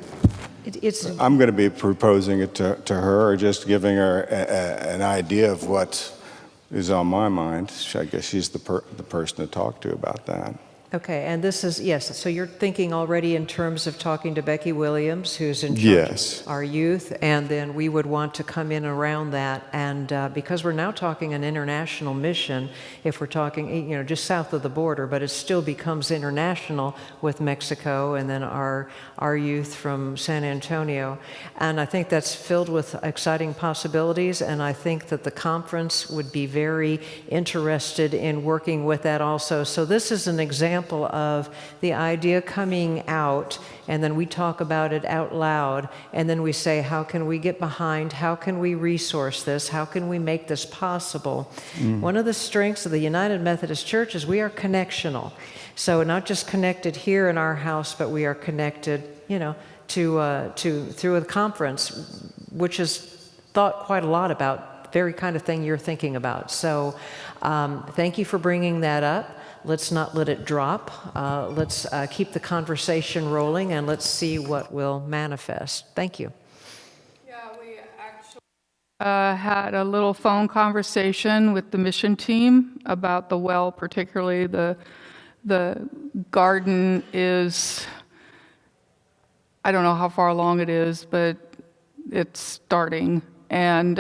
I'm going to be proposing it to her, or just giving her an idea of what is on my mind. I guess she's the person to talk to about that. Okay, and this is, yes, so you're thinking already in terms of talking to Becky Williams, who's in charge Yes. of our youth, and then we would want to come in around that, and because we're now talking an international mission, if we're talking, just south of the border, but it still becomes international with Mexico, and then our youth from San Antonio, and I think that's filled with exciting possibilities, and I think that the conference would be very interested in working with that also. So this is an example of the idea coming out, and then we talk about it out loud, and then we say, how can we get behind, how can we resource this, how can we make this possible? One of the strengths of the United Methodist Church is we are connectional. So not just connected here in our house, but we are connected, through a conference, which has thought quite a lot about the very kind of thing you're thinking about. So thank you for bringing that up. Let's not let it drop. Let's keep the conversation rolling, and let's see what will manifest. Thank you. Yeah, we actually had a little phone conversation with the mission team about the well, particularly the garden is, I don't know how far along it is, but it's starting. And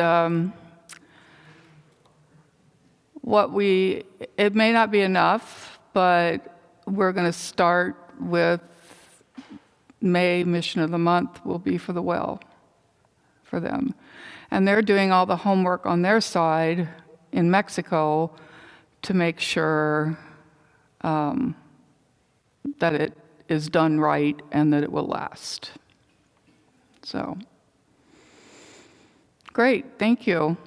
it may not be enough, but we're going to start with May Mission of the Month will be for the well for them. And they're doing all the homework on their side in Mexico to make sure that it is done right and that it will last. So, great, thank you.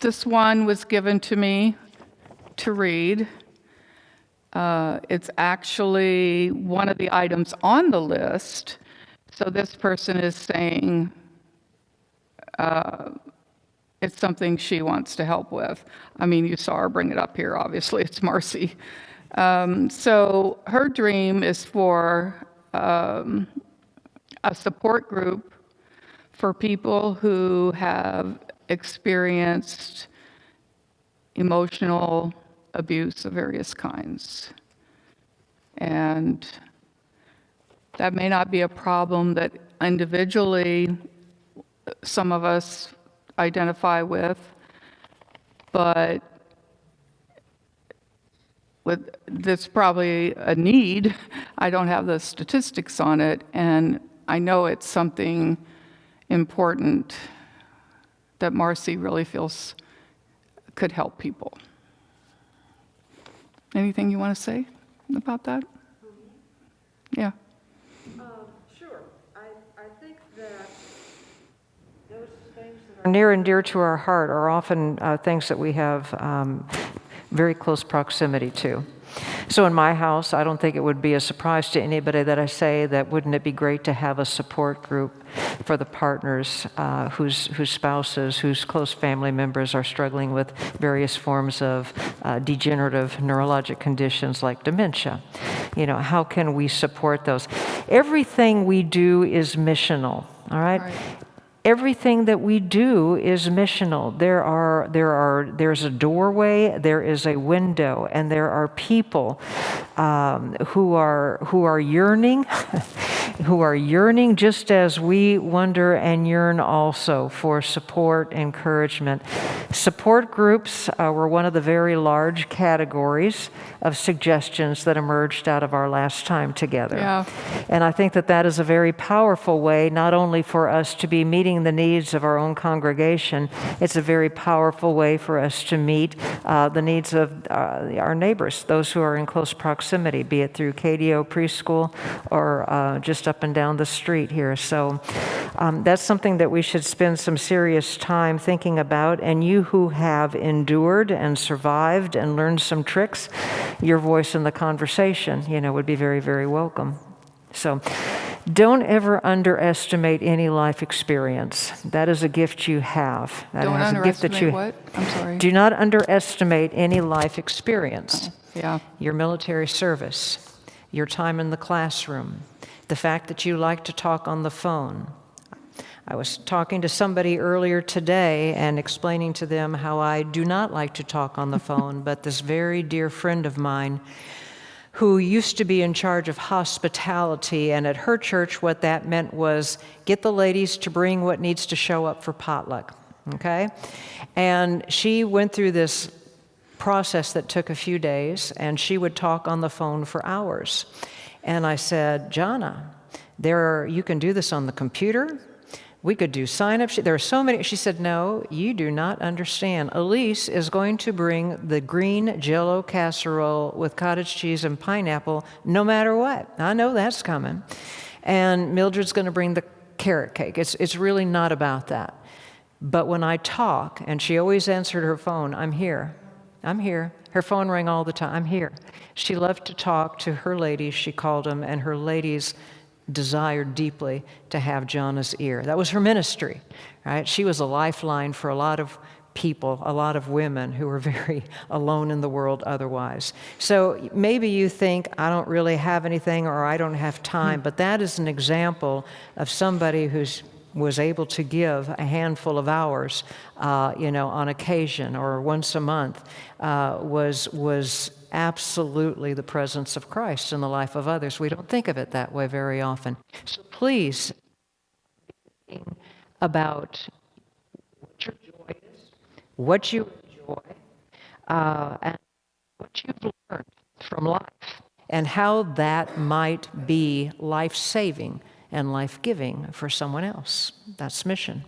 This one was given to me to read. It's actually one of the items on the list. So this person is saying it's something she wants to help with. I mean, you saw her bring it up here, obviously, it's Marcy. So her dream is for a support group for people who have experienced emotional abuse of various kinds. And that may not be a problem that individually some of us identify with, but that's probably a need. I don't have the statistics on it, and I know it's something important that Marcy really feels could help people. Anything you want to say about that? Yeah. Sure. I think that those things that are near and dear to our heart are often things that we have very close proximity to. So in my house, I don't think it would be a surprise to anybody that I say that wouldn't it be great to have a support group for the partners whose spouses, whose close family members are struggling with various forms of degenerative neurologic conditions like dementia. You know, how can we support those? Everything we do is missional, all right? Everything that we do is missional. There's a doorway, there is a window, and there are people who are yearning, who are yearning just as we wonder and yearn also for support, encouragement. Support groups were one of the very large categories of suggestions that emerged out of our last time together. Yeah. And I think that that is a very powerful way, not only for us to be meeting the needs of our own congregation, it's a very powerful way for us to meet the needs of our neighbors, those who are in close proximity, be it through KDO preschool or just up and down the street here. So that's something that we should spend some serious time thinking about. And you who have endured and survived and learned some tricks, your voice in the conversation, you know, would be very, very welcome. So don't ever underestimate any life experience. That is a gift you have. Don't underestimate what? I'm sorry. Do not underestimate any life experience. Yeah. Your military service, your time in the classroom, the fact that you like to talk on the phone. I was talking to somebody earlier today and explaining to them how I do not like to talk on the phone, but this very dear friend of mine who used to be in charge of hospitality, and at her church what that meant was get the ladies to bring what needs to show up for potluck, okay? And she went through this process that took a few days, and she would talk on the phone for hours. And I said, Jana, you can do this on the computer. We could do sign-up. There are so many. She said, no, you do not understand. Elise is going to bring the green Jell-O casserole with cottage cheese and pineapple no matter what. I know that's coming. And Mildred's going to bring the carrot cake. It's really not about that. But when I talk, and she always answered her phone, I'm here. I'm here. Her phone rang all the time. I'm here. She loved to talk to her ladies, she called them, and her ladies desired deeply to have Jana's ear. That was her ministry, right? She was a lifeline for a lot of people, a lot of women who were very alone in the world otherwise. So maybe you think, I don't really have anything or I don't have time, but that is an example of somebody who's was able to give a handful of hours, on occasion or once a month, was absolutely the presence of Christ in the life of others. We don't think of it that way very often. So please, think about what your joy is, what you enjoy, and what you've learned from life, and how that might be life-saving and life-giving for someone else. That's mission.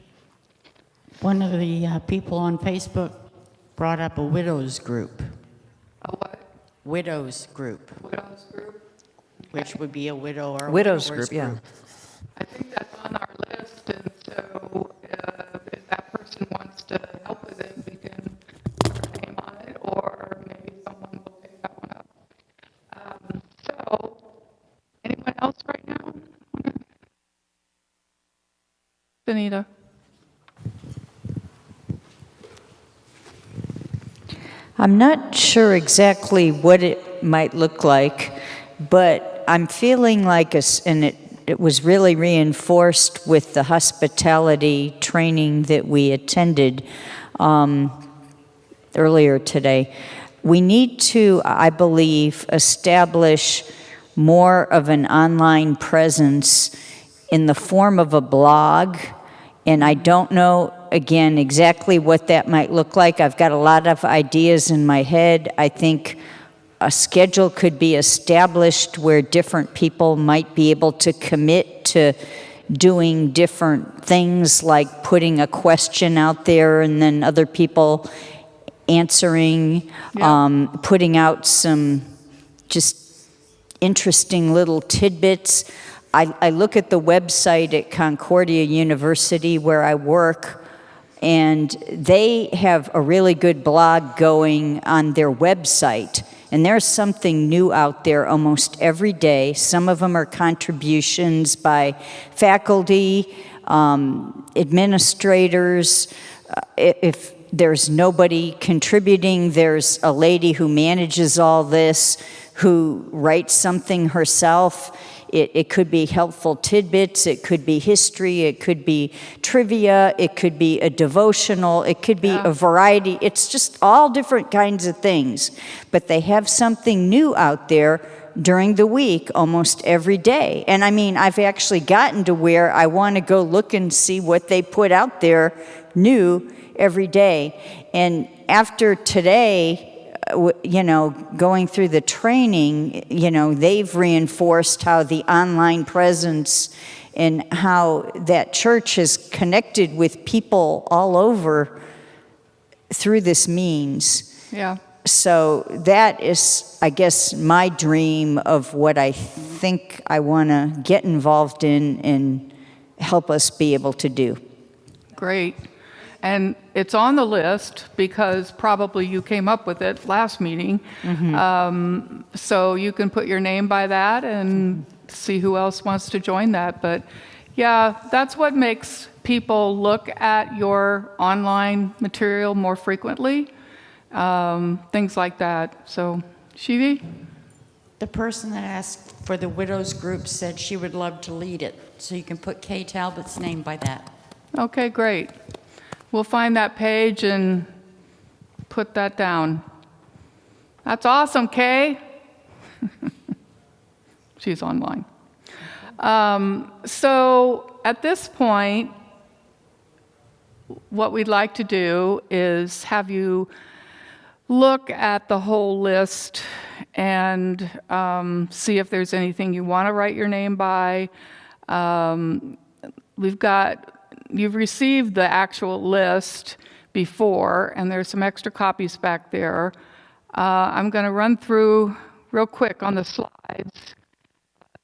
One of the people on Facebook brought up a widows group. A what? Widows group, Widows group? which would be a widow or Widows widowers group, yeah. I think that's on our list, and so if that person wants to help with it, we can put our name on it, or maybe someone will pick that one up. So, anyone else right now? Anita. I'm not sure exactly what it might look like, but I'm feeling like, and it was really reinforced with the hospitality training that we attended earlier today. We need to, I believe, establish more of an online presence in the form of a blog, and I don't know, again, exactly what that might look like. I've got a lot of ideas in my head. I think a schedule could be established where different people might be able to commit to doing different things, like putting a question out there and then other people answering, putting out some just interesting little tidbits. I look at the website at Concordia University where I work, and they have a really good blog going on their website. And there's something new out there almost every day. Some of them are contributions by faculty, administrators. If there's nobody contributing, there's a lady who manages all this, who writes something herself. It could be helpful tidbits, it could be history, it could be trivia, it could be a devotional, it could be a variety. It's just all different kinds of things. But they have something new out there during the week almost every day. And I mean, I've actually gotten to where I want to go look and see what they put out there new every day. And after today, going through the training, they've reinforced how the online presence and how that church is connected with people all over through this means. Yeah. So that is, I guess, my dream of what I think I want to get involved in and help us be able to do. Great. And it's on the list because probably you came up with it last meeting. So you can put your name by that and see who else wants to join that. But yeah, that's what makes people look at your online material more frequently. Things like that. So, Shivi? The person that asked for the widows group said she would love to lead it. So you can put Kay Talbot's name by that. Okay, great. We'll find that page and put that down. That's awesome, Kay. She's online. So at this point, what we'd like to do is have you look at the whole list and see if there's anything you want to write your name by. You've received the actual list before, and there's some extra copies back there. I'm going to run through real quick on the slides.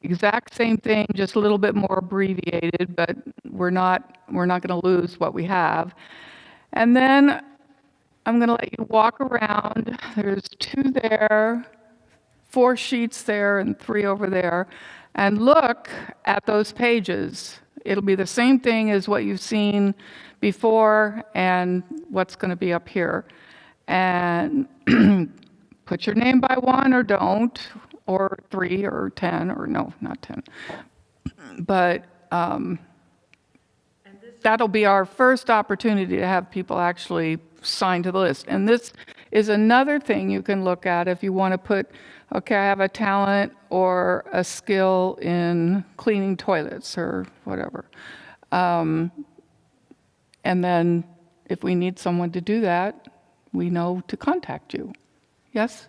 Exact same thing, just a little bit more abbreviated, but we're not going to lose what we have. And then I'm going to let you walk around. There's 2 there, 4 sheets there, and 3 over there, and look at those pages. It'll be the same thing as what you've seen before and what's going to be up here. And put your name by 1 or don't, or 3 or 10, or no, not 10. But that'll be our first opportunity to have people actually sign to the list. And this is another thing you can look at if you want to put, okay, I have a talent or a skill in cleaning toilets or whatever. And then if we need someone to do that, we know to contact you. Yes?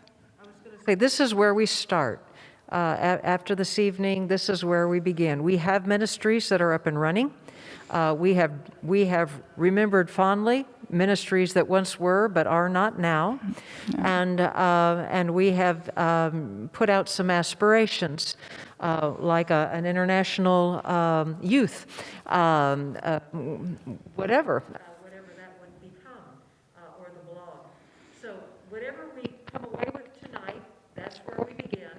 Say, this is where we start. After this evening, this is where we begin. We have ministries that are up and running. We have remembered fondly ministries that once were but are not now, and we have put out some aspirations, like an international youth, whatever that would become, or the blog. So whatever we come away with tonight, that's where we begin.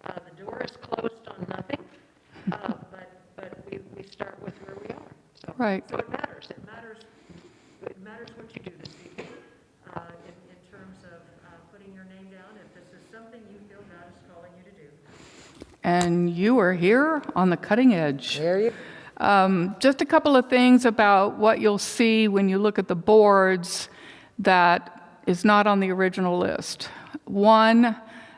The door is closed on nothing, but we start with where we are. So, Right. So it matters. It matters what you do this evening in terms of putting your name down if this is something you feel God is calling you to do. And you are here on the cutting edge. There you Just a couple of things about what you'll see when you look at the boards that is not on the original list. One,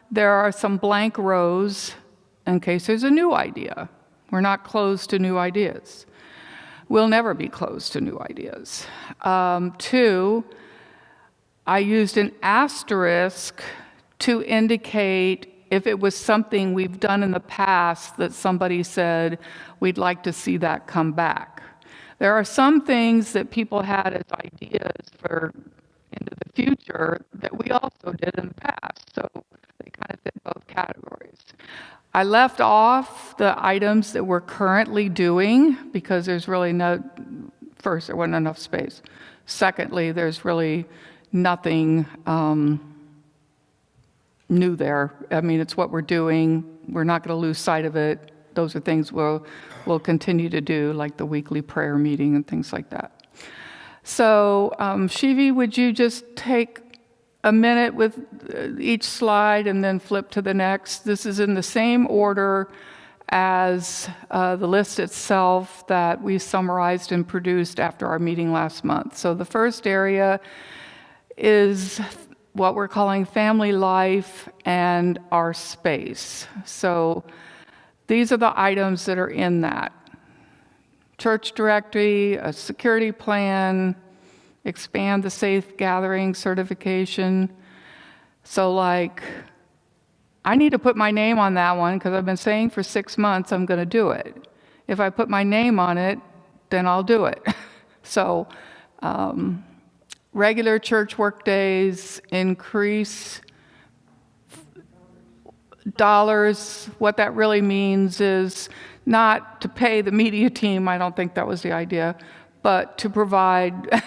there are some blank rows in case there's a new idea. We're not closed to new ideas. We'll never be closed to new ideas. 2, I used an asterisk to indicate if it was something we've done in the past that somebody said, we'd like to see that come back. There are some things that people had as ideas for into the future that we also did in the past, so they kind of fit both categories. I left off the items that we're currently doing because there's really first, there wasn't enough space. Secondly, there's really nothing new there. I mean, it's what we're doing. We're not going to lose sight of it. Those are things we'll continue to do, like the weekly prayer meeting and things like that. So, Shivi, would you just take a minute with each slide and then flip to the next? This is in the same order as the list itself that we summarized and produced after our meeting last month. So the first area is what we're calling family life and our space. So these are the items that are in that. Church directory, a security plan, expand the safe gathering certification. So like, I need to put my name on that one because I've been saying for 6 months I'm going to do it. If I put my name on it, then I'll do it. So regular church work days, increase dollars. What that really means is not to pay the media team, I don't think that was the idea, but to provide,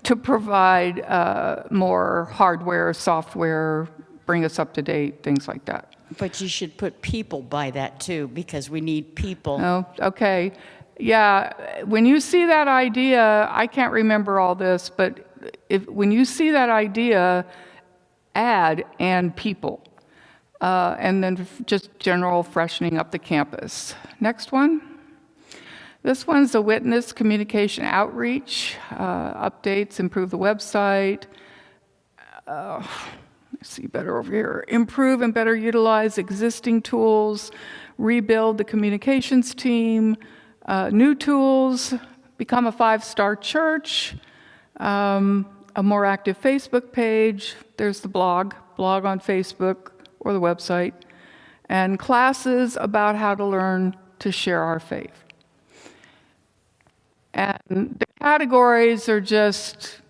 to provide more hardware, software, bring us up to date, things like that. But you should put people by that too, because we need people. Oh, okay. Yeah, when you see that idea, I can't remember all this, but when you see that idea, add and people. And then just general freshening up the campus. Next one. This one's the witness communication outreach, updates, improve the website. Let's see better over here. Improve and better utilize existing tools, rebuild the communications team, new tools, become a 5-star church, a more active Facebook page. There's the blog on Facebook or the website, and classes about how to learn to share our faith. And the categories are just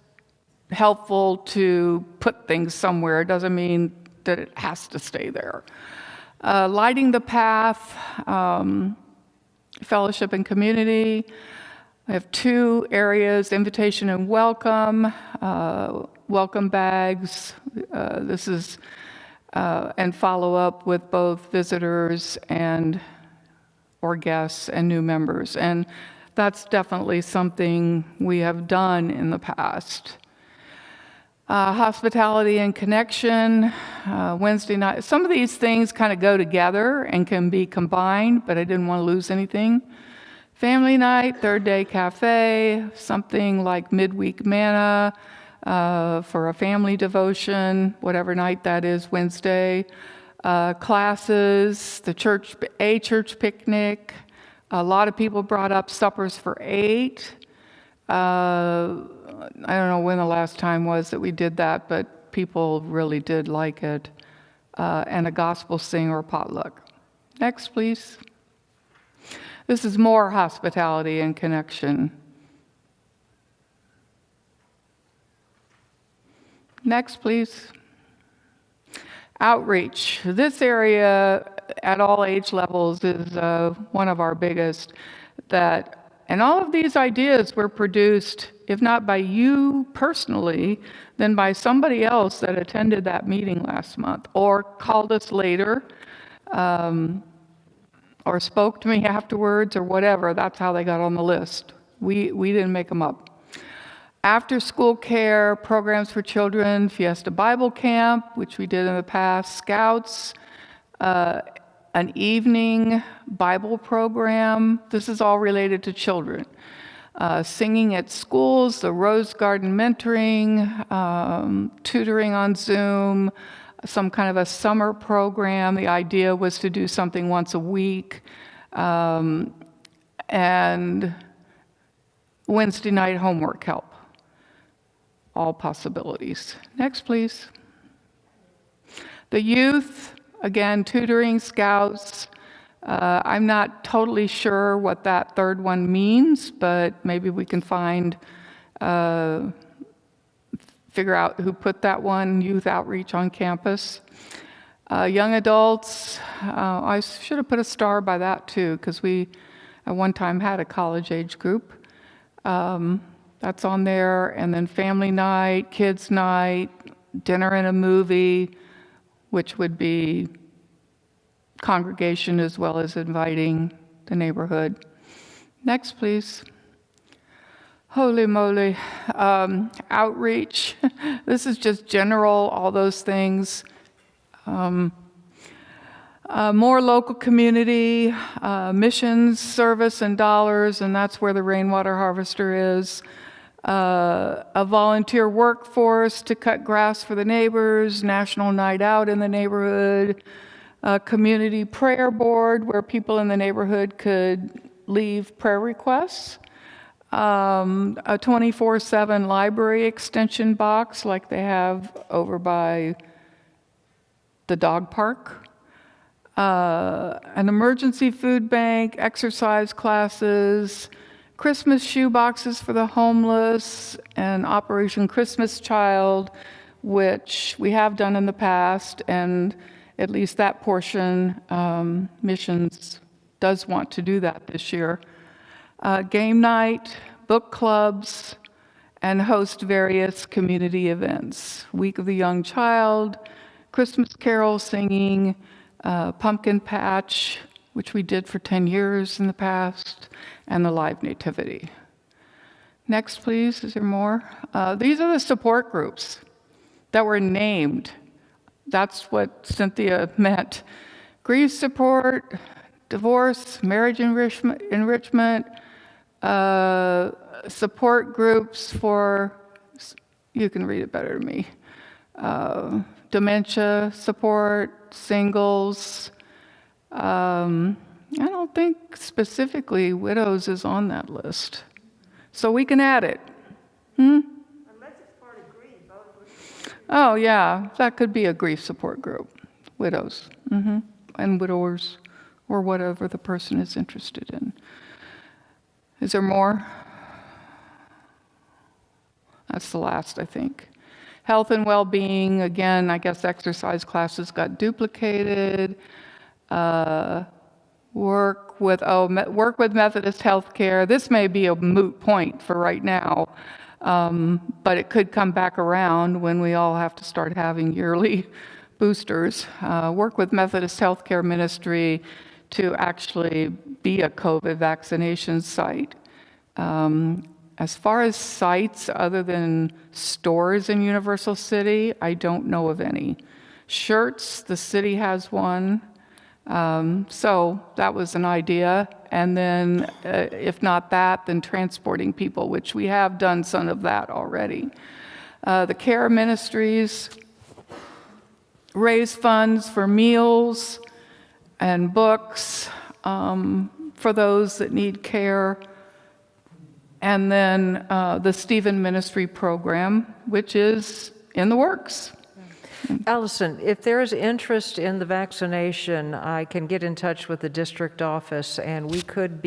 helpful to put things somewhere. It doesn't mean that it has to stay there. Lighting the path, fellowship and community. I have 2 areas, invitation and welcome, welcome bags. This is and follow up with both visitors and or guests and new members. And that's definitely something we have done in the past. Hospitality and connection, Wednesday night. Some of these things kind of go together and can be combined, but I didn't want to lose anything. Family night, third day cafe, something like midweek manna, for a family devotion, whatever night that is, Wednesday. Classes, the church picnic. A lot of people brought up suppers for 8. I don't know when the last time was that we did that, but people really did like it. And a gospel sing or potluck. Next, please. This is more hospitality and connection. Next, please. Outreach. This area at all age levels is one of our biggest. And all of these ideas were produced, if not by you personally, then by somebody else that attended that meeting last month or called us later or spoke to me afterwards or whatever. That's how they got on the list. We didn't make them up. After school care, programs for children, Fiesta Bible Camp, which we did in the past, Scouts, an evening Bible program. This is all related to children. Singing at schools, the Rose Garden mentoring, tutoring on Zoom, some kind of a summer program. The idea was to do something once a week. And Wednesday night homework help. All possibilities. Next, please. The youth, again, Tutoring Scouts. I'm not totally sure what that third one means, but maybe we can figure out who put that one, youth outreach on campus. Young adults, I should have put a star by that too, because we at one time had a college age group. That's on there, and then family night, kids night, dinner and a movie, which would be congregation as well as inviting the neighborhood. Next, please. Holy moly. Outreach. This is just general, all those things. More local community, missions, service, and dollars, and that's where the rainwater harvester is. A volunteer workforce to cut grass for the neighbors, national night out in the neighborhood, a community prayer board where people in the neighborhood could leave prayer requests, a 24/7 library extension box like they have over by the dog park, an emergency food bank, exercise classes, Christmas shoe boxes for the homeless, and Operation Christmas Child, which we have done in the past, and at least that portion, Missions does want to do that this year. Game night, book clubs, and host various community events. Week of the Young Child, Christmas carol singing, pumpkin patch, which we did for 10 years in the past, and the live nativity. Next, please. Is there more? These are the support groups that were named. That's what Cynthia meant. Grief support, divorce, marriage enrichment, support groups for, you can read it better than me, dementia support, singles. I don't think specifically widows is on that list. So we can add it. Unless it's part of grief. Oh, yeah, that could be a grief support group. Widows, and widowers, or whatever the person is interested in. Is there more? That's the last, I think. Health and well-being, again, I guess exercise classes got duplicated. Work with Methodist Healthcare. This may be a moot point for right now, but it could come back around when we all have to start having yearly boosters. Work with Methodist Healthcare Ministry to actually be a COVID vaccination site. As far as sites other than stores in Universal City, I don't know of any. Shirts, the city has one. So that was an idea. And then if not that, then transporting people, which we have done some of that already. The care ministries raise funds for meals and books for those that need care. And then the Stephen Ministry program, which is in the works. Allison, if there is interest in the vaccination, I can get in touch with the district office, and we could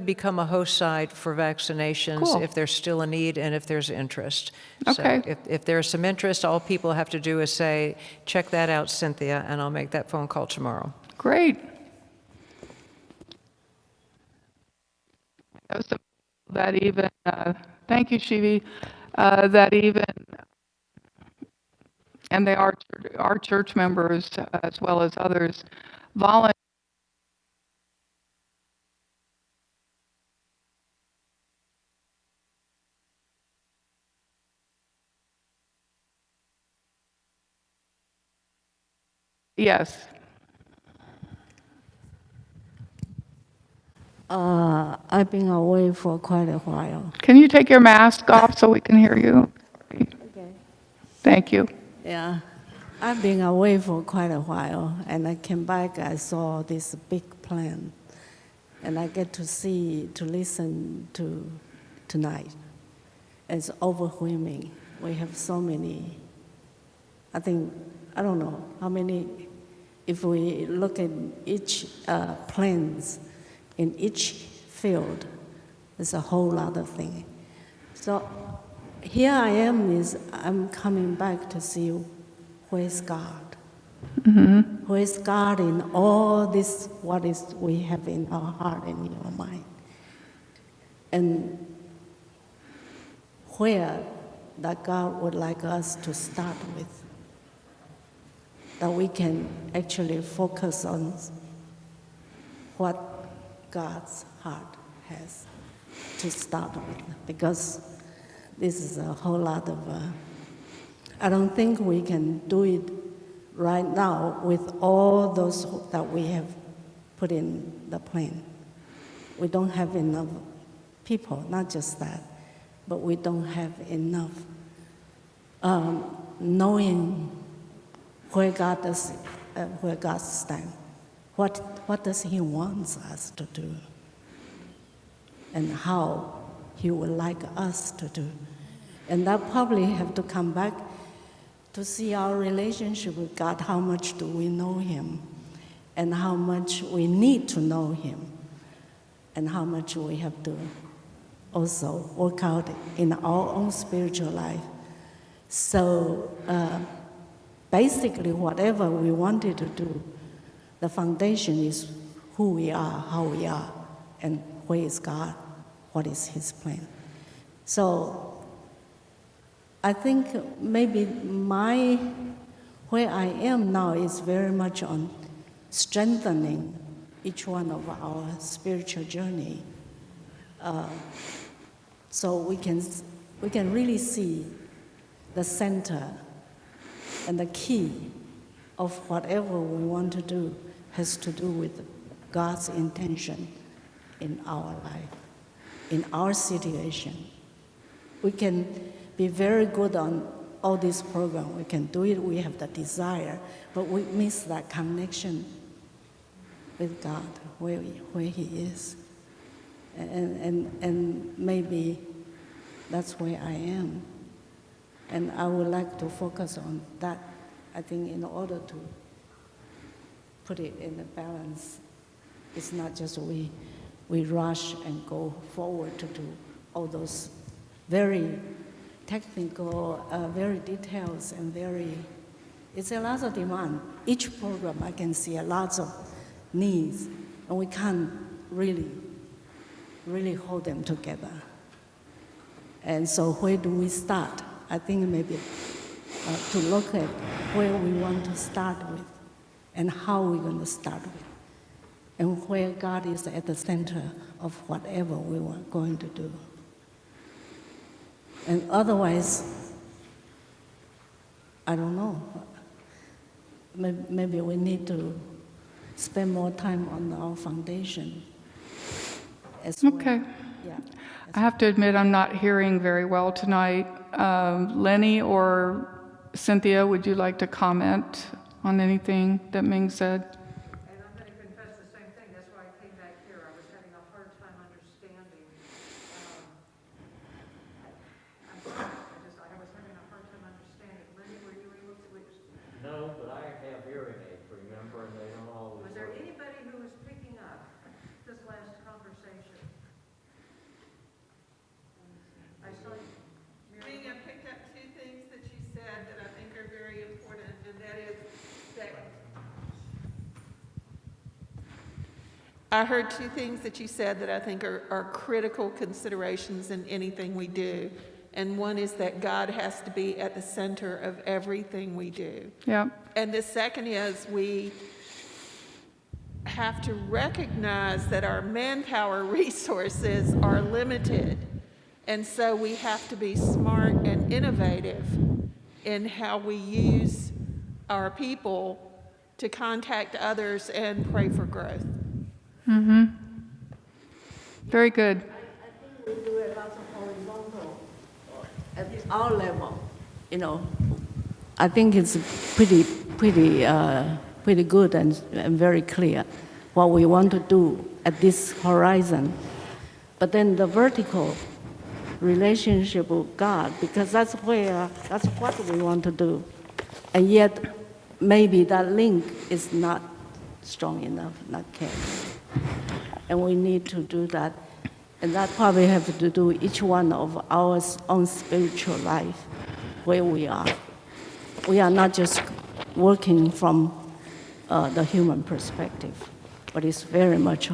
become a host site for vaccinations. Cool. If there's still a need and if there's interest. Okay. So if there's some interest, all people have to do is say, check that out, Cynthia, and I'll make that phone call tomorrow. Great. That even, thank you, Shivi, that even, and they are our church members as well as others, volunteer. Yes. I've been away for quite a while. Can you take your mask off so we can hear you? Okay. Thank you. Yeah, I've been away for quite a while, and I came back, I saw this big plan, and I get to listen to tonight. It's overwhelming. We have so many, I don't know how many, if we look at each plans in each field, there's a whole lot of things. So here I am, I'm coming back to see where's God? Mm-hmm. Where's God in all this, we have in our heart and in our mind? And where that God would like us to start with. that we can actually focus on what God's heart has to start with, because this is a whole lot of, I don't think we can do it right now with all those that we have put in the plan. We don't have enough people, not just that, but we don't have enough knowing where God stands. What does He want us to do? And how He would like us to do. And that probably have to come back to see our relationship with God. How much do we know Him? And how much we need to know Him? And how much we have to also work out in our own spiritual life. So basically, whatever we wanted to do, the foundation is who we are, how we are, and where is God, what is His plan. So I think maybe where I am now is very much on strengthening each one of our spiritual journey. So we can really see the center and the key of whatever we want to do has to do with God's intention in our life, in our situation. We can be very good on all these programs. We can do it, we have the desire, but we miss that connection with God, where He is. And maybe that's where I am. And I would like to focus on that, I think, in order to put it in a balance. It's not just we rush and go forward to do all those very technical, very details, and it's a lot of demand. Each program I can see a lot of needs, and we can't really hold them together. And so where do we start? I think maybe to look at where we want to start with and how we're going to start with, and where God is at the center of whatever we were going to do. And otherwise, I don't know. Maybe we need to spend more time on our foundation as well. Okay. Yeah. I have to admit I'm not hearing very well tonight. Lenny or Cynthia, would you like to comment on anything that Ming said? And I'm going to confess the same thing. That's why I came back here. I was having a hard time understanding. I'm sorry. I was having a hard time understanding. Lenny, were you able to? No, but I have hearing aids, remember, and they don't always Was there work. anybody who was picking up this last conversation? I saw you. Ming, I picked up two things that you said that I think are very important, and that is that I heard two things that you said that I think are critical considerations in anything we do. And one is that God has to be at the center of everything we do. Yeah. And the second is we have to recognize that our manpower resources are limited. And so we have to be smart and innovative in how we use our people to contact others and pray for growth. Mm-hmm. Very good. I think we do a lot of horizontal at our level. You know, I think it's pretty good and very clear what we want to do at this horizon. But then the vertical relationship with God, because that's what we want to do. And yet, maybe that link is not strong enough, not kept. And we need to do that. And that probably have to do with each one of our own spiritual life, where we are. We are not just working from the human perspective, but it's very much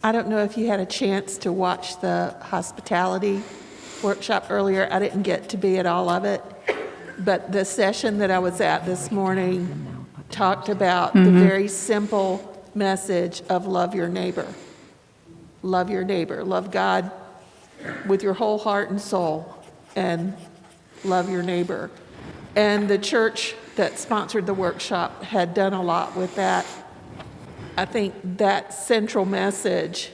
I don't know if you had a chance to watch the hospitality workshop earlier. I didn't get to be at all of it. But the session that I was at this morning talked about the very simple message of love your neighbor. Love your neighbor. Love God with your whole heart and soul, and love your neighbor. And the church that sponsored the workshop had done a lot with that. I think that central message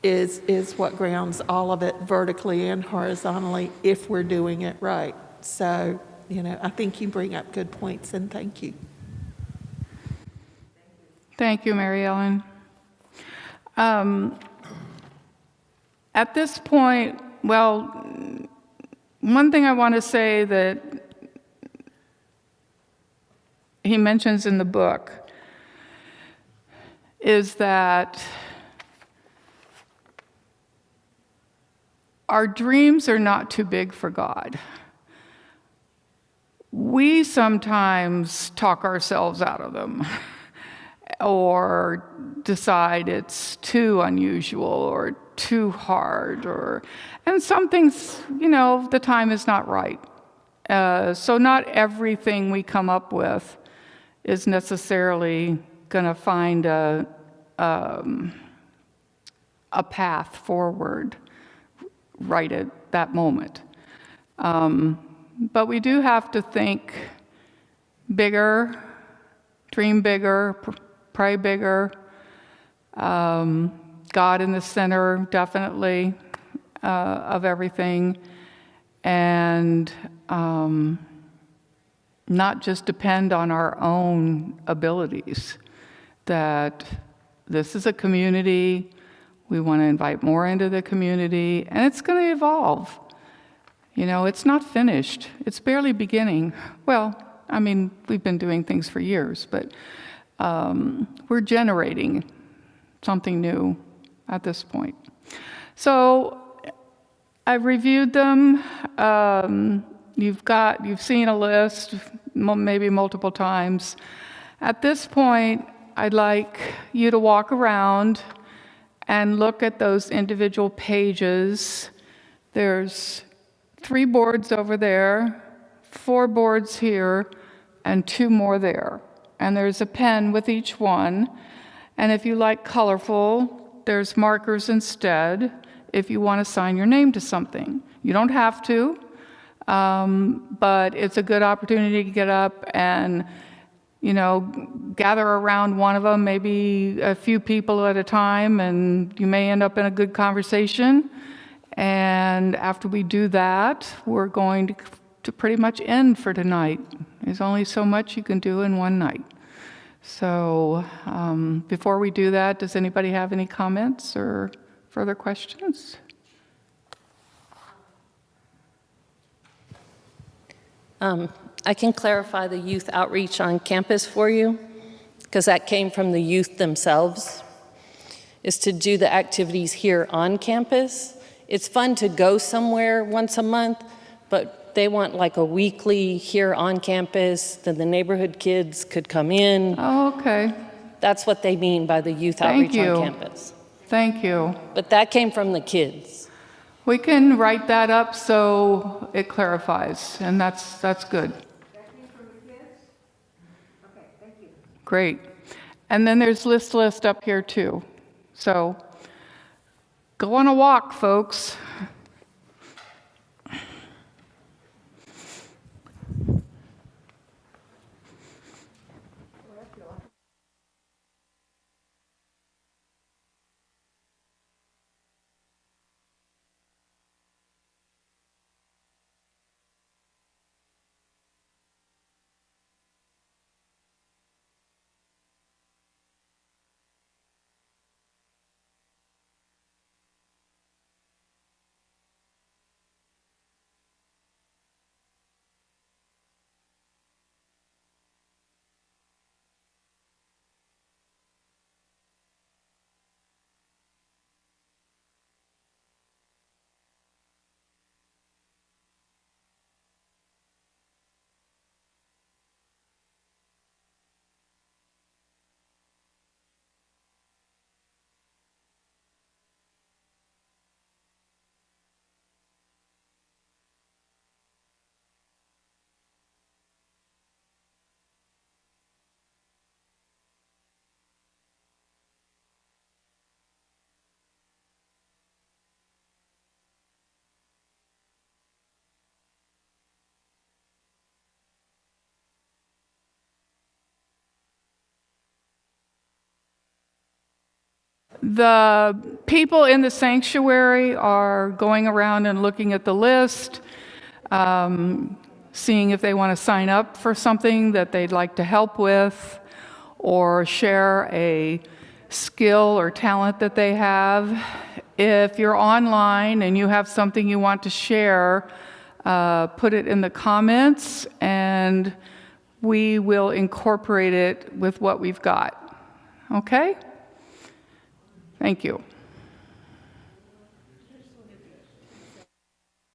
is what grounds all of it vertically and horizontally if we're doing it right. So, I think you bring up good points, and thank you. Thank you, Mary Ellen. At this point, well, one thing I want to say that he mentions in the book is that our dreams are not too big for God. We sometimes talk ourselves out of them or decide it's too unusual or too hard, and some things, the time is not right. So not everything we come up with is necessarily going to find a path forward right at that moment. But we do have to think bigger, dream bigger, pray bigger. God in the center, definitely, of everything. And not just depend on our own abilities. That this is a community, we want to invite more into the community, and it's going to evolve. It's not finished. It's barely beginning. Well, we've been doing things for years, but we're generating something new at this point. So I've reviewed them. You've seen a list, maybe multiple times. At this point, I'd like you to walk around and look at those individual pages. There's 3 boards over there, 4 boards here, and 2 more there. And there's a pen with each one. And if you like colorful, there's markers instead if you want to sign your name to something. You don't have to, but it's a good opportunity to get up and, gather around one of them, maybe a few people at a time, and you may end up in a good conversation. And after we do that, we're going to pretty much end for tonight. There's only so much you can do in one night. So before we do that, does anybody have any comments or further questions? I can clarify the youth outreach on campus for you, because that came from the youth themselves, is to do the activities here on campus. It's fun to go somewhere once a month, but they want like a weekly here on campus, then the neighborhood kids could come in. Oh, okay. That's what they mean by the youth outreach on campus. Thank you. But that came from the kids. We can write that up so it clarifies, and that's good. That came from the kids? Okay, thank you. Great. And then there's list up here too. So go on a walk, folks. The people in the sanctuary are going around and looking at the list, seeing if they want to sign up for something that they'd like to help with, or share a skill or talent that they have. If you're online and you have something you want to share, put it in the comments and we will incorporate it with what we've got. Okay? Thank you.